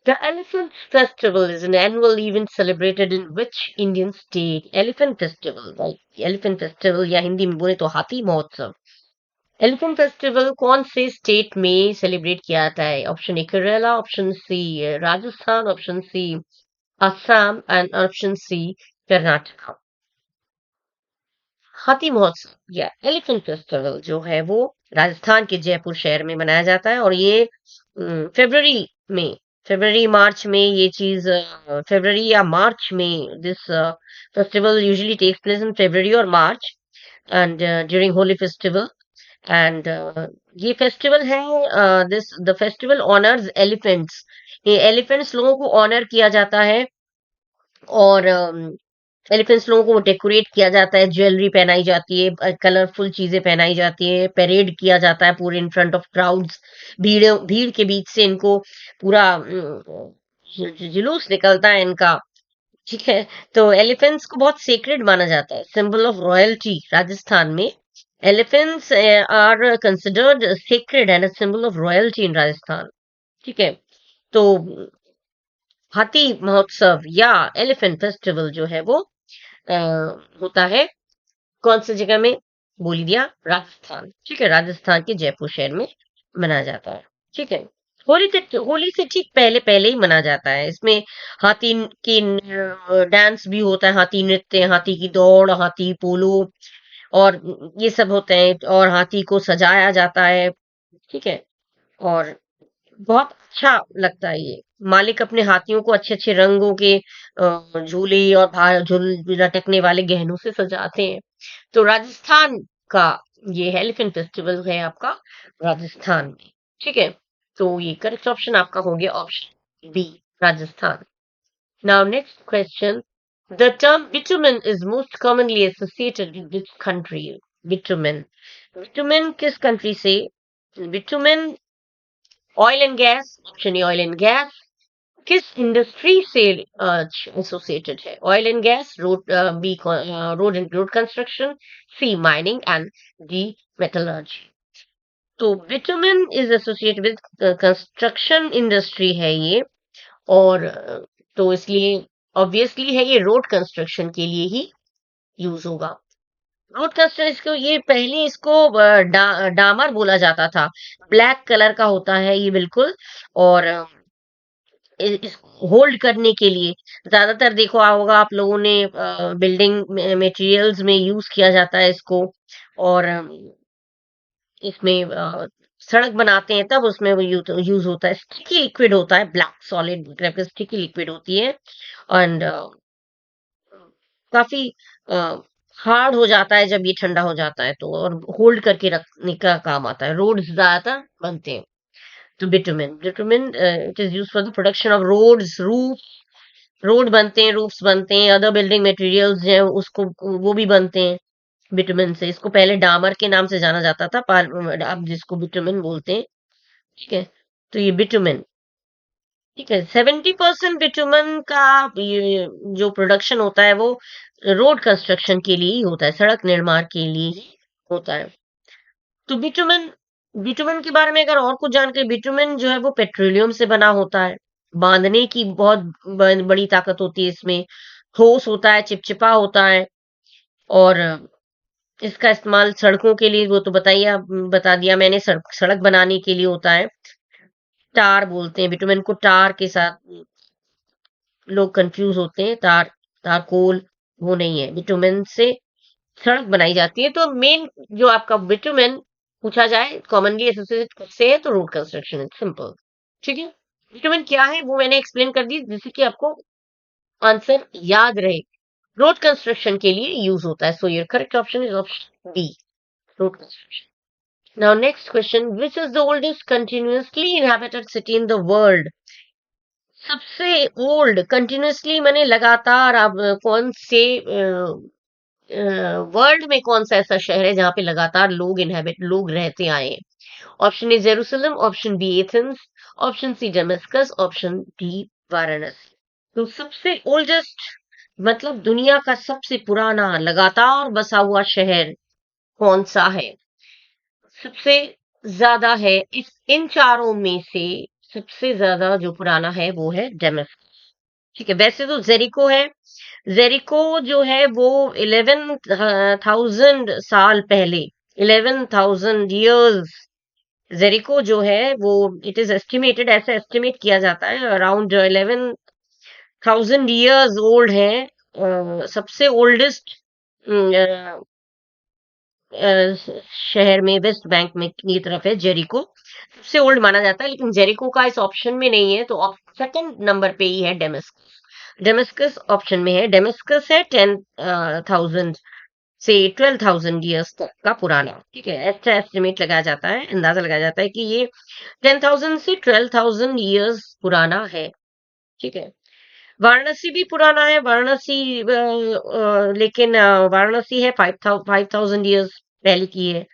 The Elephant Festival is an annual event celebrated in which Indian state? Elephant Festival, right? Elephant Festival या हिंदी में बोले तो हाथी महोत्सव। एलिफेंट फेस्टिवल कौन से state में celebrate किया जाता है? Option A Kerala, option C Rajasthan, option C Assam and option C Karnataka. हाथी महोत्सव या एलिफेंट फेस्टिवल जो है वो राजस्थान के जयपुर शहर में मनाया जाता है। और ये फरवरी में, फरवरी मार्च में ये चीज, फरवरी या मार्च में this festival usually takes place in February और March and during Holi festival. And ये फेस्टिवल है, this the festival honours elephants. ये एलिफेंट्स लोगों को ऑनर किया जाता है। और एलिफेंट्स लोगों को डेकोरेट किया जाता है, ज्वेलरी पहनाई जाती है, कलरफुल चीजें पहनाई जाती है, परेड किया जाता है पूरे इन फ्रंट ऑफ क्राउड्स। भीड़ भीड़ के बीच से इनको पूरा जुलूस निकलता है इनका। ठीक है। तो एलिफेंट्स को बहुत सेक्रेड माना जाता है, सिंबल ऑफ रॉयल्टी। राजस्थान में elephants are considered sacred and symbol of royalty in Rajasthan. ठीक है। तो हाथी महोत्सव या एलिफेंट फेस्टिवल जो है वो अ, होता है कौन सी जगह में? बोल दिया, राजस्थान। ठीक है, राजस्थान के जयपुर शहर में मनाया जाता है। ठीक है। होली से ठीक पहले पहले ही मनाया जाता है। इसमें हाथी की डांस भी होता है, हाथी नृत्य, हाथी की दौड़, हाथी पोलो और ये सब होते हैं, और हाथी को सजाया जाता है। ठीक है। और बहुत अच्छा लगता है ये। मालिक अपने हाथियों को अच्छे अच्छे रंगों के झूले और झूल लटकने वाले गहनों से सजाते हैं। तो राजस्थान का ये एलिफेंट फेस्टिवल है आपका राजस्थान में। ठीक है। तो ये करेक्ट ऑप्शन आपका हो गया option B, Rajasthan. Now next question, the term bitumen is most commonly associated with which country? bitumen bitumen किस कंट्री से? bitumen oil and gas, option A oil and gas. किस इंडस्ट्री से एसोसिएटेड है? Oil and gas, road, B road and road construction, C mining and D metallurgy. तो bitumen is associated with construction industry है ये। और तो इसलिए obviously है ये रोड कंस्ट्रक्शन के लिए ही यूज होगा। रोड कंस्ट्रक्शन, इसको ये पहले इसको डामर बोला जाता था। ब्लैक कलर का होता है ये बिल्कुल। और होल्ड करने के लिए ज्यादातर देखो होगा आप लोगों ने, बिल्डिंग मटेरियल्स में यूज किया जाता है इसको। और इसमें सड़क बनाते हैं तब उसमें वो यूज होता है। स्टिकी लिक्विड होता है, ब्लैक सॉलिड स्टिकी लिक्विड होती है। एंड काफी हार्ड हो जाता है जब ये ठंडा हो जाता है तो, और होल्ड करके रखने का काम आता है। रोड ज्यादातर बनते हैं। तो bitumen it is use for the production of roads, road बनते हैं, रूफ्स बनते हैं, अदर बिल्डिंग मटेरियल्स जो है उसको वो भी बनते हैं बिटुमेन से। इसको पहले डामर के नाम से जाना जाता था, पर अब जिसको बिटुमेन बोलते हैं। ठीक है। तो ये बिटुमेन, ठीक है, 70% बिटुमेन का ये जो प्रोडक्शन होता है वो रोड कंस्ट्रक्शन के लिए ही होता है, सड़क निर्माण के लिए ही होता है। तो बिटुमेन, बिटुमेन के बारे में अगर और कुछ जानकारी, बिटुमेन जो है वो पेट्रोलियम से बना होता है। बांधने की बहुत बड़ी ताकत होती है इसमें। ठोस होता है, चिपचिपा होता है। और इसका इस्तेमाल सड़कों के लिए, वो तो बताइए, बता दिया मैंने, सड़क सड़क बनाने के लिए होता है। टार बोलते हैं बिटुमेन को, टार के साथ लोग कंफ्यूज होते हैं। टार, तारकोल, वो नहीं है। बिटुमेन से सड़क बनाई जाती है। तो मेन जो आपका बिटुमेन पूछा जाए कॉमनली एसोसिएटेड से है तो रोड कंस्ट्रक्शन है, सिंपल। ठीक है। बिटुमेन क्या है वो मैंने एक्सप्लेन कर दी, जिससे कि आपको आंसर याद रहे। रोड कंस्ट्रक्शन के लिए यूज होता है। So your correct option is option B, road construction. Now next question, which is the oldest continuously inhabited city in the world? सबसे ओल्ड कंटिन्यूअसली माने लगातार, अब कौन से वर्ल्ड में कौन सा ऐसा शहर है जहां पे लगातार लोग रहते आए हैं? Option A Jerusalem, option B Athens, option C Damascus, option D Varanasi. तो सबसे ओल्डेस्ट मतलब दुनिया का सबसे पुराना लगातार बसा हुआ शहर कौन सा है? सबसे ज्यादा है इस इन चारों में से, सबसे ज्यादा जो पुराना है वो है डेमस्कस। ठीक है। वैसे तो जेरिको है। जेरिको जो है वो 11,000 साल पहले, 11,000 years, जेरिको जो है वो, इट इज एस्टिमेटेड, ऐसा एस्टिमेट किया जाता है अराउंड 11,000 years ओल्ड है। सबसे ओल्डेस्ट शहर में वेस्ट बैंक में की तरफ है जेरिको, सबसे ओल्ड माना जाता है। लेकिन जेरिको का इस ऑप्शन में नहीं है, तो सेकंड नंबर पे ही है डेमस्कस। डेमस्कस ऑप्शन में है। डेमस्कस है 10,000 से 12,000 years तक का पुराना। ठीक है। ऐसा एस्टिमेट लगाया जाता है, अंदाजा लगाया जाता है कि ये 10,000 से 12,000 years पुराना है। ठीक है। वाराणसी भी पुराना है, वाराणसी लेकिन वाराणसी है 5,000 ईयर्स पहले की है,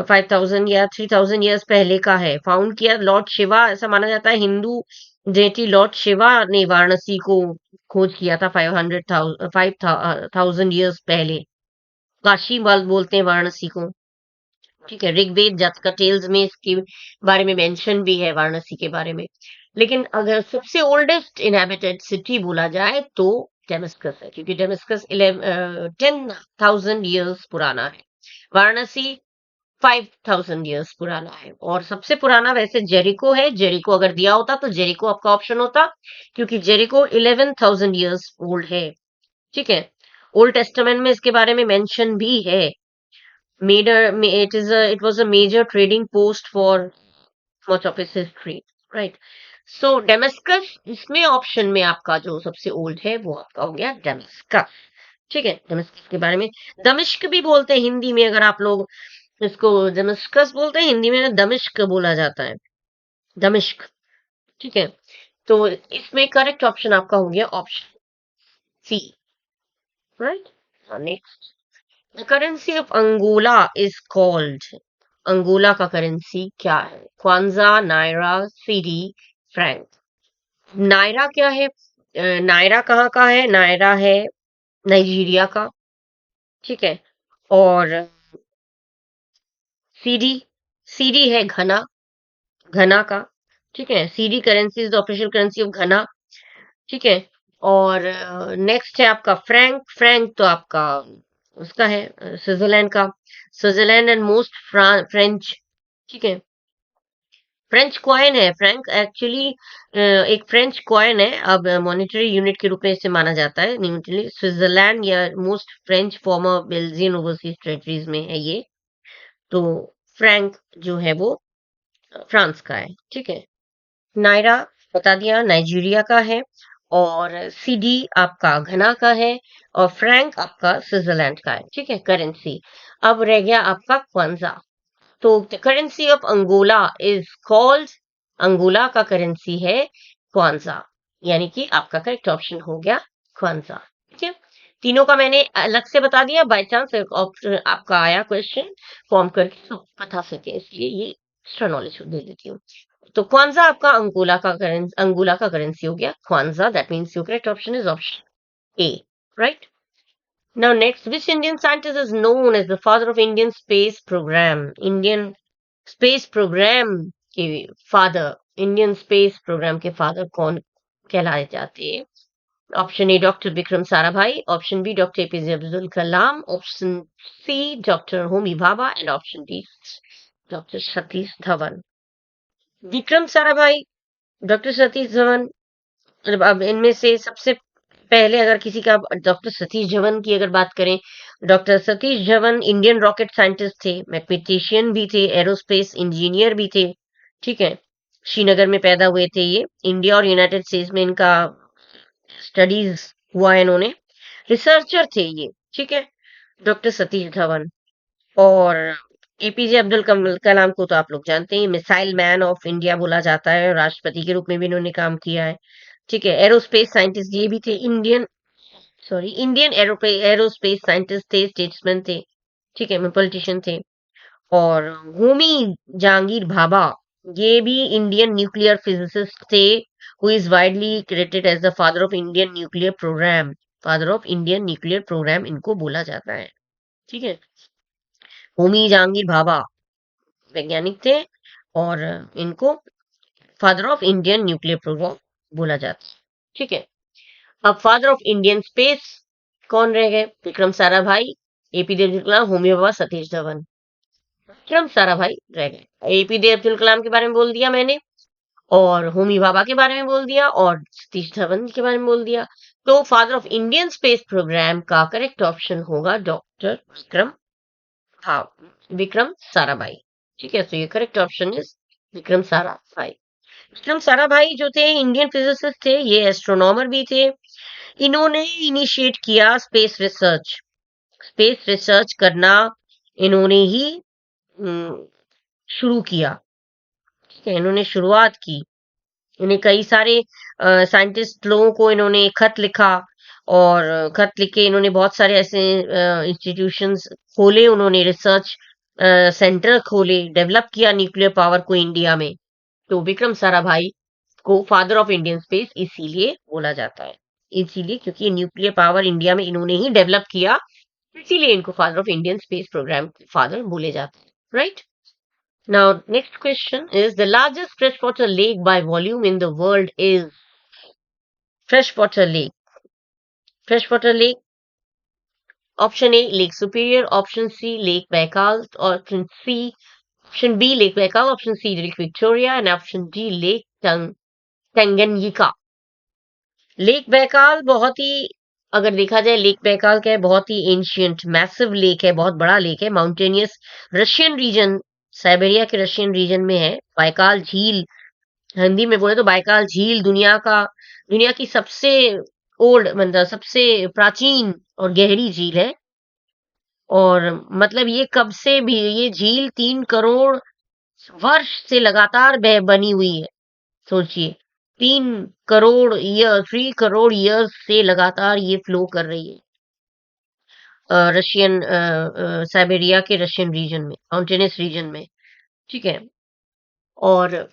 5,000 या 3,000 ईयर्स पहले का है। फाउंड किया लॉर्ड शिवा, ऐसा माना जाता है हिंदू डेटी लॉर्ड शिवा ने वाराणसी को खोज किया था 5,000 ईयर्स पहले। काशी बोलते हैं वाराणसी को। ठीक है, ऋग्वेद जातका टेल्स में इसके बारे में मेंशन भी है वाराणसी के बारे में। लेकिन अगर सबसे ओल्डेस्ट इनहेबिटेड सिटी बोला जाए तो डेमस्कस है, क्योंकि डेमस्कस 10,000 ईयर्स पुराना है। वाराणसी 5,000 ईयर्स पुराना है। और सबसे पुराना वैसे जेरिको है। जेरिको अगर दिया होता तो जेरिको आपका ऑप्शन होता, क्योंकि जेरिको 11,000 ईयर्स ओल्ड है। ठीक है, ओल्ड टेस्टामेंट में इसके बारे में मेंशन भी है। It was a major trading post for much of its history, right? So Damascus इसमें ऑप्शन में आपका जो सबसे ओल्ड है वो आपका हो गया डेमस्कस। ठीक है, डेमस्कस के बारे में दमिश्क भी बोलते हैं हिंदी में। अगर आप लोग इसको डेमस्कस बोलते हैं, हिंदी में दमिश्क बोला जाता है, दमिश्क। ठीक है, तो इसमें करेक्ट ऑप्शन आपका हो गया option C, right. Next, the currency of Angola is called, Angola का करेंसी क्या है? Kwanza, naira, cedi, franc. Naira क्या है? नायरा कहाँ का है? नायरा है नाइजीरिया का। ठीक है, और सीडी, सीडी है घना, घना का। ठीक है, CD currency is the official currency of घना। ठीक है, और नेक्स्ट है आपका फ्रैंक। फ्रैंक तो आपका उसका है स्विट्जरलैंड का, स्विट्जरलैंड एंड मोस्ट फ्रेंच। ठीक है, फ्रेंच कॉइन है फ्रैंक एक्चुअली, एक फ्रेंच कॉइन है। अब मॉनेटरी यूनिट के रूप में इसे माना जाता है न्यूट्रली। स्विट्जरलैंड या most French farmer Belgian overseas territories में है ये। तो फ्रैंक जो है वो फ्रांस का है। ठीक है, नायरा बता दिया नाइजीरिया का है, और सीडी आपका घना का है, और फ्रैंक आपका स्विट्जरलैंड का है। ठीक है, करेंसी। अब रह गया आपका क्वांजा। तो the currency of Angola is called, Angola का करेंसी है क्वांजा, यानी कि आपका करेक्ट ऑप्शन हो गया क्वांजा। ठीक है, तीनों का मैंने अलग से बता दिया, बाय चांस आपका आया क्वेश्चन फॉर्म करके तो बता सके, इसलिए ये एक्स्ट्रा नॉलेज दे देती हूँ। तो क्वांजा आपका अंगोला का करेंसी हो गया kwanza. That means your correct option is option A, right. Now next, which Indian scientist is known as the father of Indian space program? Indian space program के father, Indian space program के father कौन कहलाए जाते हैं? Option A doctor Vikram Sarabhai, option B doctor APJ Abdul Kalam, option C doctor Homi Bhabha, and option D doctor Satish Dhawan. Vikram Sarabhai, doctor Satish Dhawan, अब इनमें से सबसे पहले अगर किसी का डॉक्टर सतीश धवन की अगर बात करें, doctor Satish Dhawan Indian rocket scientist थे, मैथमेटिशियन भी थे, एरोस्पेस इंजीनियर भी थे। ठीक है, श्रीनगर में पैदा हुए थे ये। इंडिया और यूनाइटेड स्टेट्स में इनका स्टडीज हुआ है, इन्होंने रिसर्चर थे ये। ठीक है, डॉक्टर सतीश धवन। और एपीजे अब्दुल कलाम को तो आप लोग जानते हैं, मिसाइल मैन ऑफ इंडिया बोला जाता है, राष्ट्रपति के रूप में भी इन्होंने काम किया है। ठीक है, एरोस्पेस साइंटिस्ट ये भी थे, इंडियन एरोस्पेस साइंटिस्ट थे, स्टेट्समैन थे। ठीक है, पॉलिटिशियन थे। और होमी जहांगीर भाभा, ये भी इंडियन न्यूक्लियर फिजिसिस्ट थे, who is widely credited as the father of Indian nuclear program. Father of Indian nuclear program इनको बोला जाता है। ठीक है, होमी जहांगीर भाभा वैज्ञानिक थे, और इनको father of Indian nuclear program बोला जाता है। ठीक है, अब फादर ऑफ इंडियन स्पेस कौन रह गए? विक्रम साराभाई, एपीजे अब्दुल कलाम, होमी भाभा, सतीश धवन। विक्रम साराभाई रह गए। एपीजे अब्दुल कलाम के बारे में बोल दिया मैंने, और होमी भाभा के बारे में बोल दिया, और सतीश धवन के बारे में बोल दिया। तो father of Indian space program का करेक्ट ऑप्शन होगा डॉक्टर विक्रम साराभाई। ठीक है, तो ये correct option is Vikram Sarabhai. Vikram Sarabhai जो थे इंडियन फिजिसिस्ट थे, ये एस्ट्रोनॉमर भी थे। इन्होंने इनिशिएट किया स्पेस रिसर्च, स्पेस रिसर्च करना इन्होंने ही शुरू किया। ठीक है, इन्होंने शुरुआत की इन्हें कई सारे साइंटिस्ट लोगों को इन्होंने खत लिखा, और खत लिख के इन्होंने बहुत सारे ऐसे इंस्टीट्यूशंस खोले, उन्होंने रिसर्च सेंटर खोले, डेवलप किया न्यूक्लियर पावर को इंडिया में। तो विक्रम साराभाई को फादर ऑफ इंडियन स्पेस इसीलिए बोला जाता है, इसीलिए क्योंकि न्यूक्लियर पावर इंडिया में इन्होंने ही डेवलप किया, इसीलिए इनको father of Indian space program father बोले जाते हैं, right? Now, next question is the largest freshwater lake by volume in the world is freshwater lake. Freshwater lake. Option A, Lake Superior. Option C, Lake Baikal. Option B, Lake Baikal. Option C, Lake Victoria. And option D, Lake Tanganyika. Lake Baikal बहुत ही, अगर देखा जाए lake Baikal क्या है, बहुत ही ancient massive lake है, बहुत बड़ा लेक है, माउंटेनियस रशियन रीजन, साइबेरिया के रशियन रीजन में है। बाइकाल झील, हिंदी में बोले तो बाइकाल झील दुनिया की सबसे ओल्ड, मतलब सबसे प्राचीन और गहरी झील है। और मतलब ये कब से भी, ये झील 3 करोड़ वर्ष से लगातार बनी हुई है। सोचिए, 3 करोड़ ईयर से लगातार ये फ्लो कर रही है रशियन, साइबेरिया के रशियन रीजन में, माउंटेनस रीजन में, ठीक है। और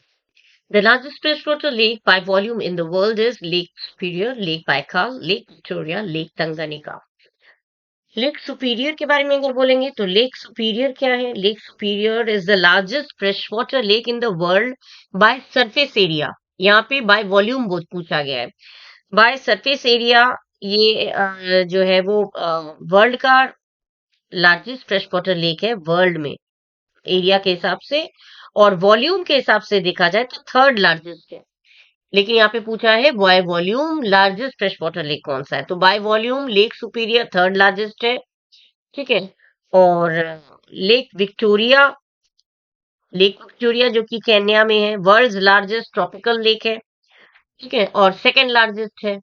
the largest freshwater lake by volume in the world is Lake Superior, Lake Baikal, Lake Victoria, Lake Tanganyika. Lake superior के बारे में अगर बोलेंगे तो लेक सुपीरियर क्या है? Lake superior is the largest fresh water lake in the world by surface area. यहाँ पे बाय वॉल्यूम पूछा गया है। बाय सरफेस एरिया ये जो है वो वर्ल्ड का लार्जेस्ट फ्रेश वाटर लेक है वर्ल्ड में, एरिया के हिसाब से। और वॉल्यूम के हिसाब से देखा जाए तो थर्ड लार्जेस्ट है। लेकिन यहाँ पे पूछा है by volume largest fresh water lake कौन सा है, तो by volume lake superior third largest है, ठीक है। और लेक विक्टोरिया, लेक विक्टोरिया जो कि केन्या में है, वर्ल्ड्स लार्जेस्ट ट्रॉपिकल लेक है, ठीक है। और सेकंड लार्जेस्ट है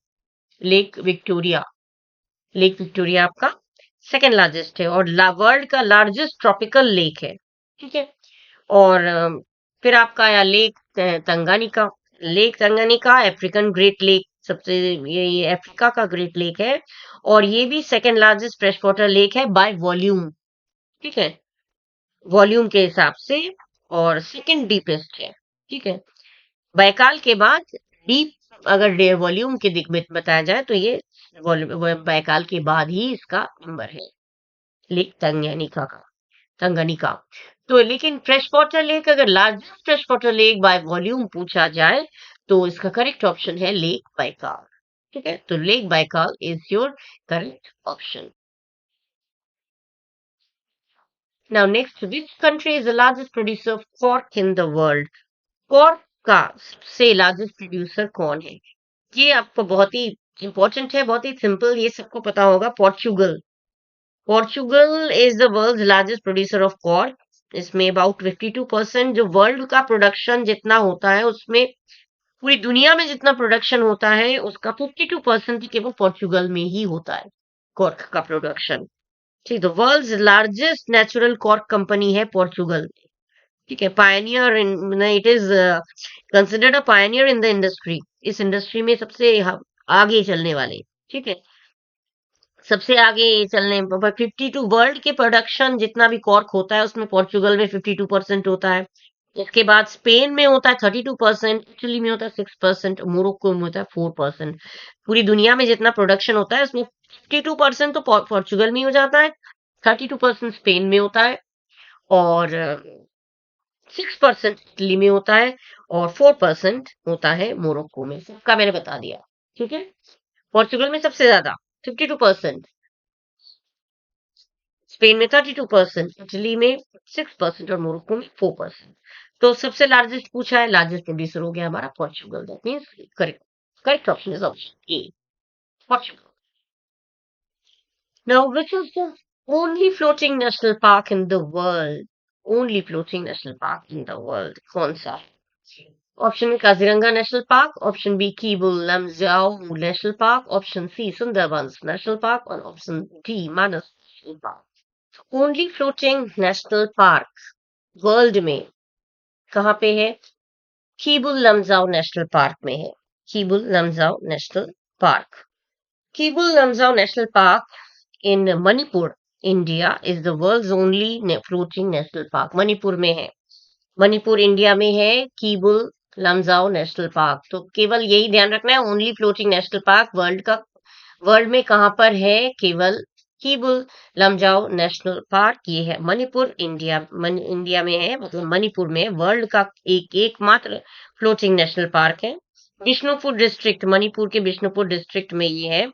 लेक विक्टोरिया, लेक विक्टोरिया आपका सेकंड लार्जेस्ट है, और वर्ल्ड का लार्जेस्ट ट्रॉपिकल लेक है, ठीक है। और फिर आपका आया lake Tanganyika. Lake Tanganyika African great lake, सबसे ये अफ्रीका का ग्रेट लेक है, और ये भी second largest fresh water lake है बाय वॉल्यूम, ठीक है, वॉल्यूम के हिसाब से, और सेकंड डीपेस्ट है, ठीक है। बैकाल के बाद डीप, अगर वॉल्यूम के दिख में बताया जाए तो ये बैकाल के बाद ही इसका नंबर है लेक तंगानिका। तो लेकिन फ्रेश वाटर लेक, अगर largest fresh water lake by volume पूछा जाए तो इसका करेक्ट ऑप्शन है लेक बैकाल, ठीक है। तो lake Baikal is your correct option. Now next, which country is the largest producer of cork in the world? Cork का सबसे लार्जेस्ट प्रोड्यूसर कौन है? ये आपको बहुत ही इंपॉर्टेंट है, बहुत ही सिंपल, ये सबको पता होगा। Portugal. Portugal is the world largest producer of cork. इसमें अबाउट 52%, जो वर्ल्ड का प्रोडक्शन जितना होता है उसमें, पूरी दुनिया में जितना प्रोडक्शन होता है उसका 52% केवल पोर्चुगल में ही होता है, कॉर्क का प्रोडक्शन, ठीक। तो world's largest natural cork company है पोर्चुगल, ठीक है। Pioneer in, it is considered a pioneer in the industry, इस इंडस्ट्री में सबसे आगे चलने वाले, ठीक है, सबसे आगे चलने। 52 वर्ल्ड के प्रोडक्शन जितना भी कॉर्क होता है उसमें पोर्चुगल में 52% होता है। इसके बाद स्पेन में होता है 32%, इटली में होता है 6%, मोरक्को में होता है 4%। पूरी दुनिया में जितना प्रोडक्शन होता है उसमें 52% तो पोर्चुगल में हो जाता है, 32% स्पेन में होता है, और 6% इटली में होता है, और 4% होता है मोरक्को में। सबका मैंने बता दिया, ठीक है। पोर्चुगल में सबसे ज्यादा 52%, स्पेन में 32%, इटली में 6% और मोरक्को में 4%। तो सबसे लार्जेस्ट पूछा है, लार्जेस्ट प्रोड्यूसर हो गया हमारा Portugal, that means correct, correct option is option A, Portugal. Now, which is the only floating national park in the world? Only floating national park in the world. कौन सा है? Option A Kaziranga national park, option B Keibul Lamjao national park, option C Sundarbans national park, और option D Manas national park. Only floating national park world में कहाँ पे है? Keibul Lamjao national park में है। Keibul Lamjao national park. Keibul Lamjao national park in Manipur, India is the world's only floating national park. Manipur में है, Manipur India में है कीबुल लमजाओ नेशनल पार्क। तो केवल यही ध्यान रखना है, only floating national park world में कहां पर है? केवल कीबुल लमजाओ नेशनल पार्क, ये है मणिपुर इंडिया, इंडिया में है, मतलब मणिपुर में वर्ल्ड का एकमात्र फ्लोटिंग नेशनल पार्क है। बिष्णुपुर डिस्ट्रिक्ट, मणिपुर के बिष्णुपुर डिस्ट्रिक्ट में ये है।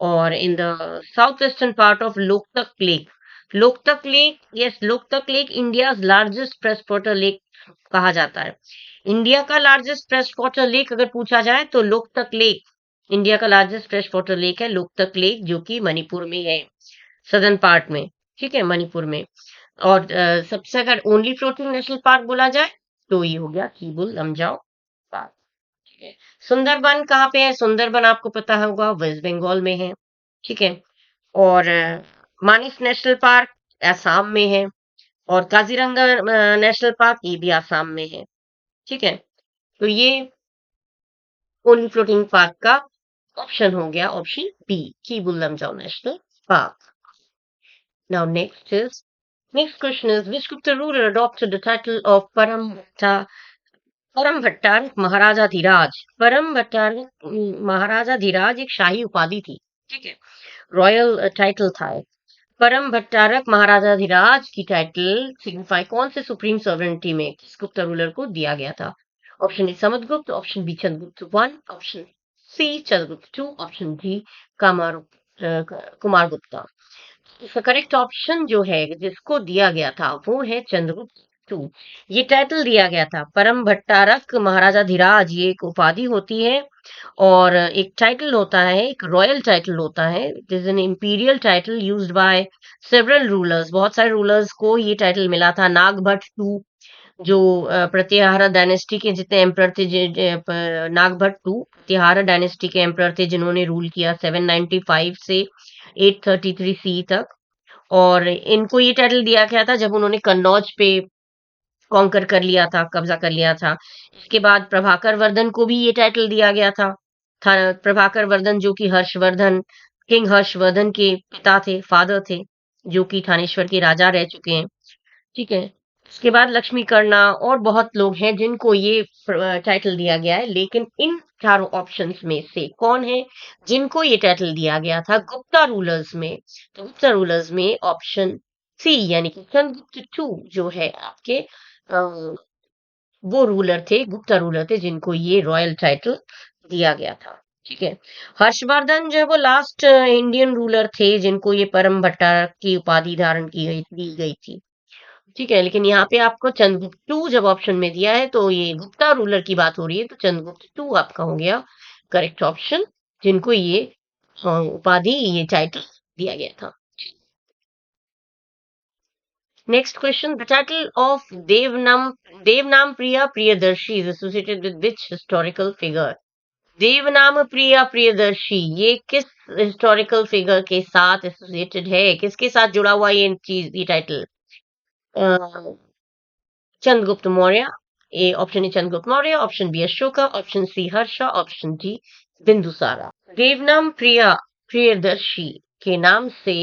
और in the south western part of Loktak lake, Loktak lake, yes, Loktak lake India largest fresh water lake कहा जाता है। इंडिया का लार्जेस्ट फ्रेश वाटर लेक अगर पूछा जाए तो लोकतक लेक इंडिया का लार्जेस्ट फ्रेश वाटर लेक है, लोकतक लेक, जो कि मणिपुर में है, सदर्न पार्ट में, ठीक है, मणिपुर में। और सबसे अगर ओनली फ्लोटिंग नेशनल पार्क बोला जाए तो ये हो गया कीबुल लमजाओ पार्क, ठीक है। सुंदरबन कहाँ पे है? सुंदरबन आपको पता होगा वेस्ट बंगाल में है, ठीक है। और मानस नेशनल पार्क असम में है, और काजीरंगा नेशनल पार्क ये भी असम में है, ठीक है। तो ये ओनली फ्लोटिंग पार्क का ऑप्शन हो गया, option B, Keibul Lamjao national park. Now next question is, which Gupta ruler adopted the title of परम भट्टारक महाराजाधिराज? परम भट्टारक महाराजाधिराज एक शाही उपाधि थी, ठीक है, रॉयल टाइटल था। परम भट्टारक महाराजाधिराज की टाइटल सिग्निफाई कौन से सुप्रीम सॉवरेनिटी में किस गुप्ता रूलर को दिया गया था? Option A Samudragupta, option B Chandragupta one, option C Chandragupta two, option D Kumar Gupta. इसका करेक्ट ऑप्शन जो है जिसको दिया गया था वो है चंद्रगुप्त टू। ये टाइटल दिया गया था परम भट्टारक महाराजाधिराज, ये एक उपाधि होती है और एक टाइटल होता है, एक रॉयल टाइटल होता है। It is N imperial title used by several rulers, बहुत सारे रूलर्स को ये टाइटल मिला था। नागभट्ट टू, जो प्रत्याहारा डायनेस्टी के जितने एम्पर थे, नागभट्ट टू प्रत्याहारा डायनेस्टी के एम्पर थे जिन्होंने रूल किया 795 से 833 सी तक। और इनको ये टाइटल दिया गया था जब उन्होंने कन्नौज पे कॉन्कर कर लिया था, कब्जा कर लिया था। इसके बाद प्रभाकर वर्धन को भी ये टाइटल दिया गया था प्रभाकर वर्धन जो कि हर्षवर्धन, किंग हर्षवर्धन के पिता थे, फादर थे, जो कि थानेश्वर के राजा रह चुके हैं, ठीक है। उसके बाद लक्ष्मी कर्णा और बहुत लोग हैं जिनको ये टाइटल दिया गया है। लेकिन इन चारों ऑप्शंस में से कौन है जिनको ये टाइटल दिया गया था गुप्ता रूलर्स में? तो गुप्ता रूलर्स में ऑप्शन सी यानी कि चंद्रगुप्त टू जो है आपके वो रूलर थे, गुप्ता रूलर थे जिनको ये रॉयल टाइटल दिया गया था, ठीक है। हर्षवर्धन जो है वो लास्ट इंडियन रूलर थे जिनको ये परम भट्टारक की उपाधि धारण की गई दी गई थी, ठीक है। लेकिन यहाँ पे आपको चंद्रगुप्त टू जब ऑप्शन में दिया है तो ये गुप्ता रूलर की बात हो रही है, तो चंद्रगुप्त टू आपका हो गया करेक्ट ऑप्शन, जिनको ये उपाधि, ये टाइटल दिया गया था। Next question, the title of Devanam Priya Priyadarshi is associated with which historical figure? Devanam Priya Priyadarshi ये किस हिस्टोरिकल फिगर के साथ एसोसिएटेड है, किसके साथ जुड़ा हुआ ये चीज, ये title? Chandragupta Maurya, A option A Chandragupta Maurya, option B Ashoka, option C Harsha, option D Bindusara. Devanam Priya Priyadarshi के नाम से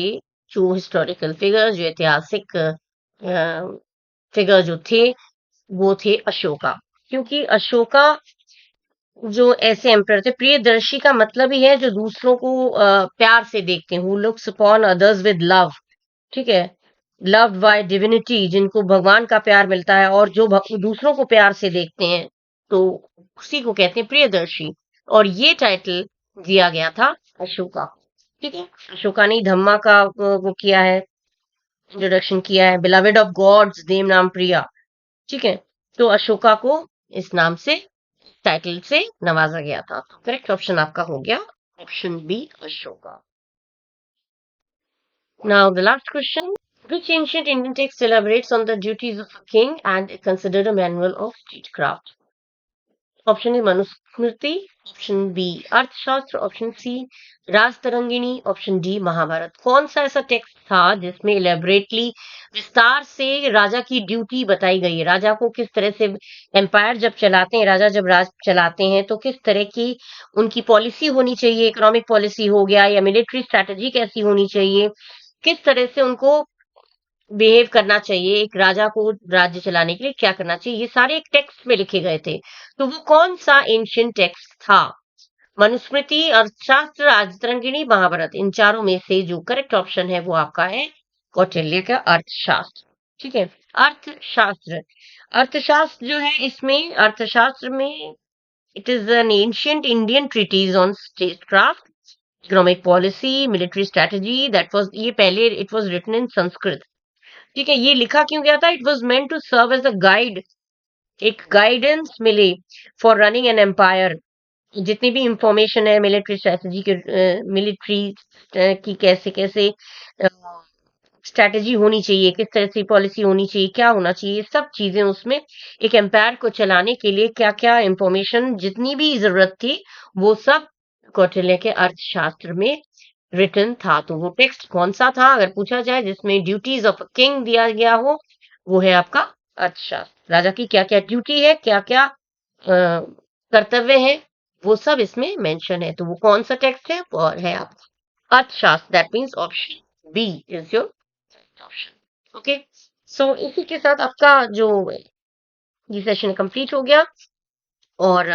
जो हिस्टोरिकल फिगर, जो ऐतिहासिक फिगर जो थे वो थे अशोका, क्योंकि अशोका जो ऐसे एम्पर थे, प्रियदर्शी का मतलब ही है जो दूसरों को प्यार से देखते हैं, who looks upon others with love, ठीक है, लव्ड बाय डिविनिटी, जिनको भगवान का प्यार मिलता है और जो दूसरों को प्यार से देखते हैं, तो उसी को कहते हैं प्रियदर्शी। और ये टाइटल दिया गया था अशोका, ठीक है। अशोका ने धम्मा का वो किया है, इंट्रोडक्शन किया है, बिलवेड ऑफ गॉड्स देव नाम प्रिया, ठीक है। तो अशोका को इस नाम से, टाइटल से नवाजा गया था। तो करेक्ट ऑप्शन आपका हो गया option B Ashoka. Now the last question, which ancient Indian text elaborates on the duties of a king and is considered a manual of statecraft? Option A Manusmriti, option B Arthashastra, option C Rajatarangini, option D Mahabharata. कौन सा ऐसा text था जिसमें elaborately विस्तार से राजा की duty बताई गई है, राजा को किस तरह से एम्पायर जब चलाते हैं, राजा जब राज चलाते हैं तो किस तरह की उनकी पॉलिसी होनी चाहिए, इकोनॉमिक पॉलिसी हो गया या मिलिट्री स्ट्रैटेजी कैसी होनी चाहिए, किस तरह से उनको बिहेव करना चाहिए, एक राजा को राज्य चलाने के लिए क्या करना चाहिए, ये सारे एक टेक्स्ट में लिखे गए थे। तो वो कौन सा एंशियंट टेक्स्ट था? मनुस्मृति, अर्थशास्त्र, राजतरंगिणी, महाभारत। इन चारों में से जो करेक्ट ऑप्शन है वो आपका है कौटिल्य का अर्थशास्त्र। ठीक है, अर्थशास्त्र। अर्थशास्त्र जो है, इसमें अर्थशास्त्र में it is an ancient Indian treatise on statecraft, economic policy, military strategy. That was, ये पहले it was written in Sanskrit. ठीक है, ये लिखा क्यों गया था? It was meant to serve as a guide, एक गाइडेंस मिले फॉर रनिंग एन एम्पायर। जितनी भी इंफॉर्मेशन है मिलिट्री स्ट्रेटजी के, मिलिट्री की कैसे कैसे स्ट्रैटेजी होनी चाहिए, किस तरह से पॉलिसी होनी चाहिए, क्या होना चाहिए, सब चीजें उसमें एक एम्पायर को चलाने के लिए क्या क्या इंफॉर्मेशन जितनी भी जरूरत थी वो सब कौटिल्य के अर्थशास्त्र में रिटन था। तो वो टेक्स्ट कौन सा था अगर पूछा जाए जिसमें ड्यूटीज ऑफ अ किंग दिया गया हो, वो है आपका अर्थशास्त्र। राजा की क्या क्या ड्यूटी है, क्या क्या कर्तव्य है, वो सब इसमें मेंशन है। तो वो कौन सा टेक्स्ट है? वो है आपका Arthashastra. That means option B is your option. Okay, so इसी के साथ आपका जो ये सेशन कंप्लीट हो गया और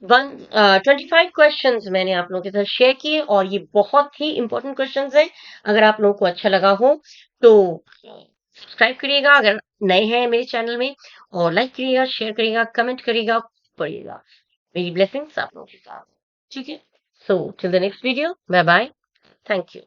25 क्वेश्चंस मैंने आप लोगों के साथ शेयर किए और ये बहुत ही इंपॉर्टेंट क्वेश्चंस हैं। अगर आप लोगों को अच्छा लगा हो तो सब्सक्राइब करिएगा अगर नए हैं मेरे चैनल में, और लाइक करिएगा, शेयर करिएगा, कमेंट करिएगा, पढ़िएगा। मेरी ब्लेसिंग्स आप लोगों के साथ। ठीक है, so till the next video, bye bye, thank you.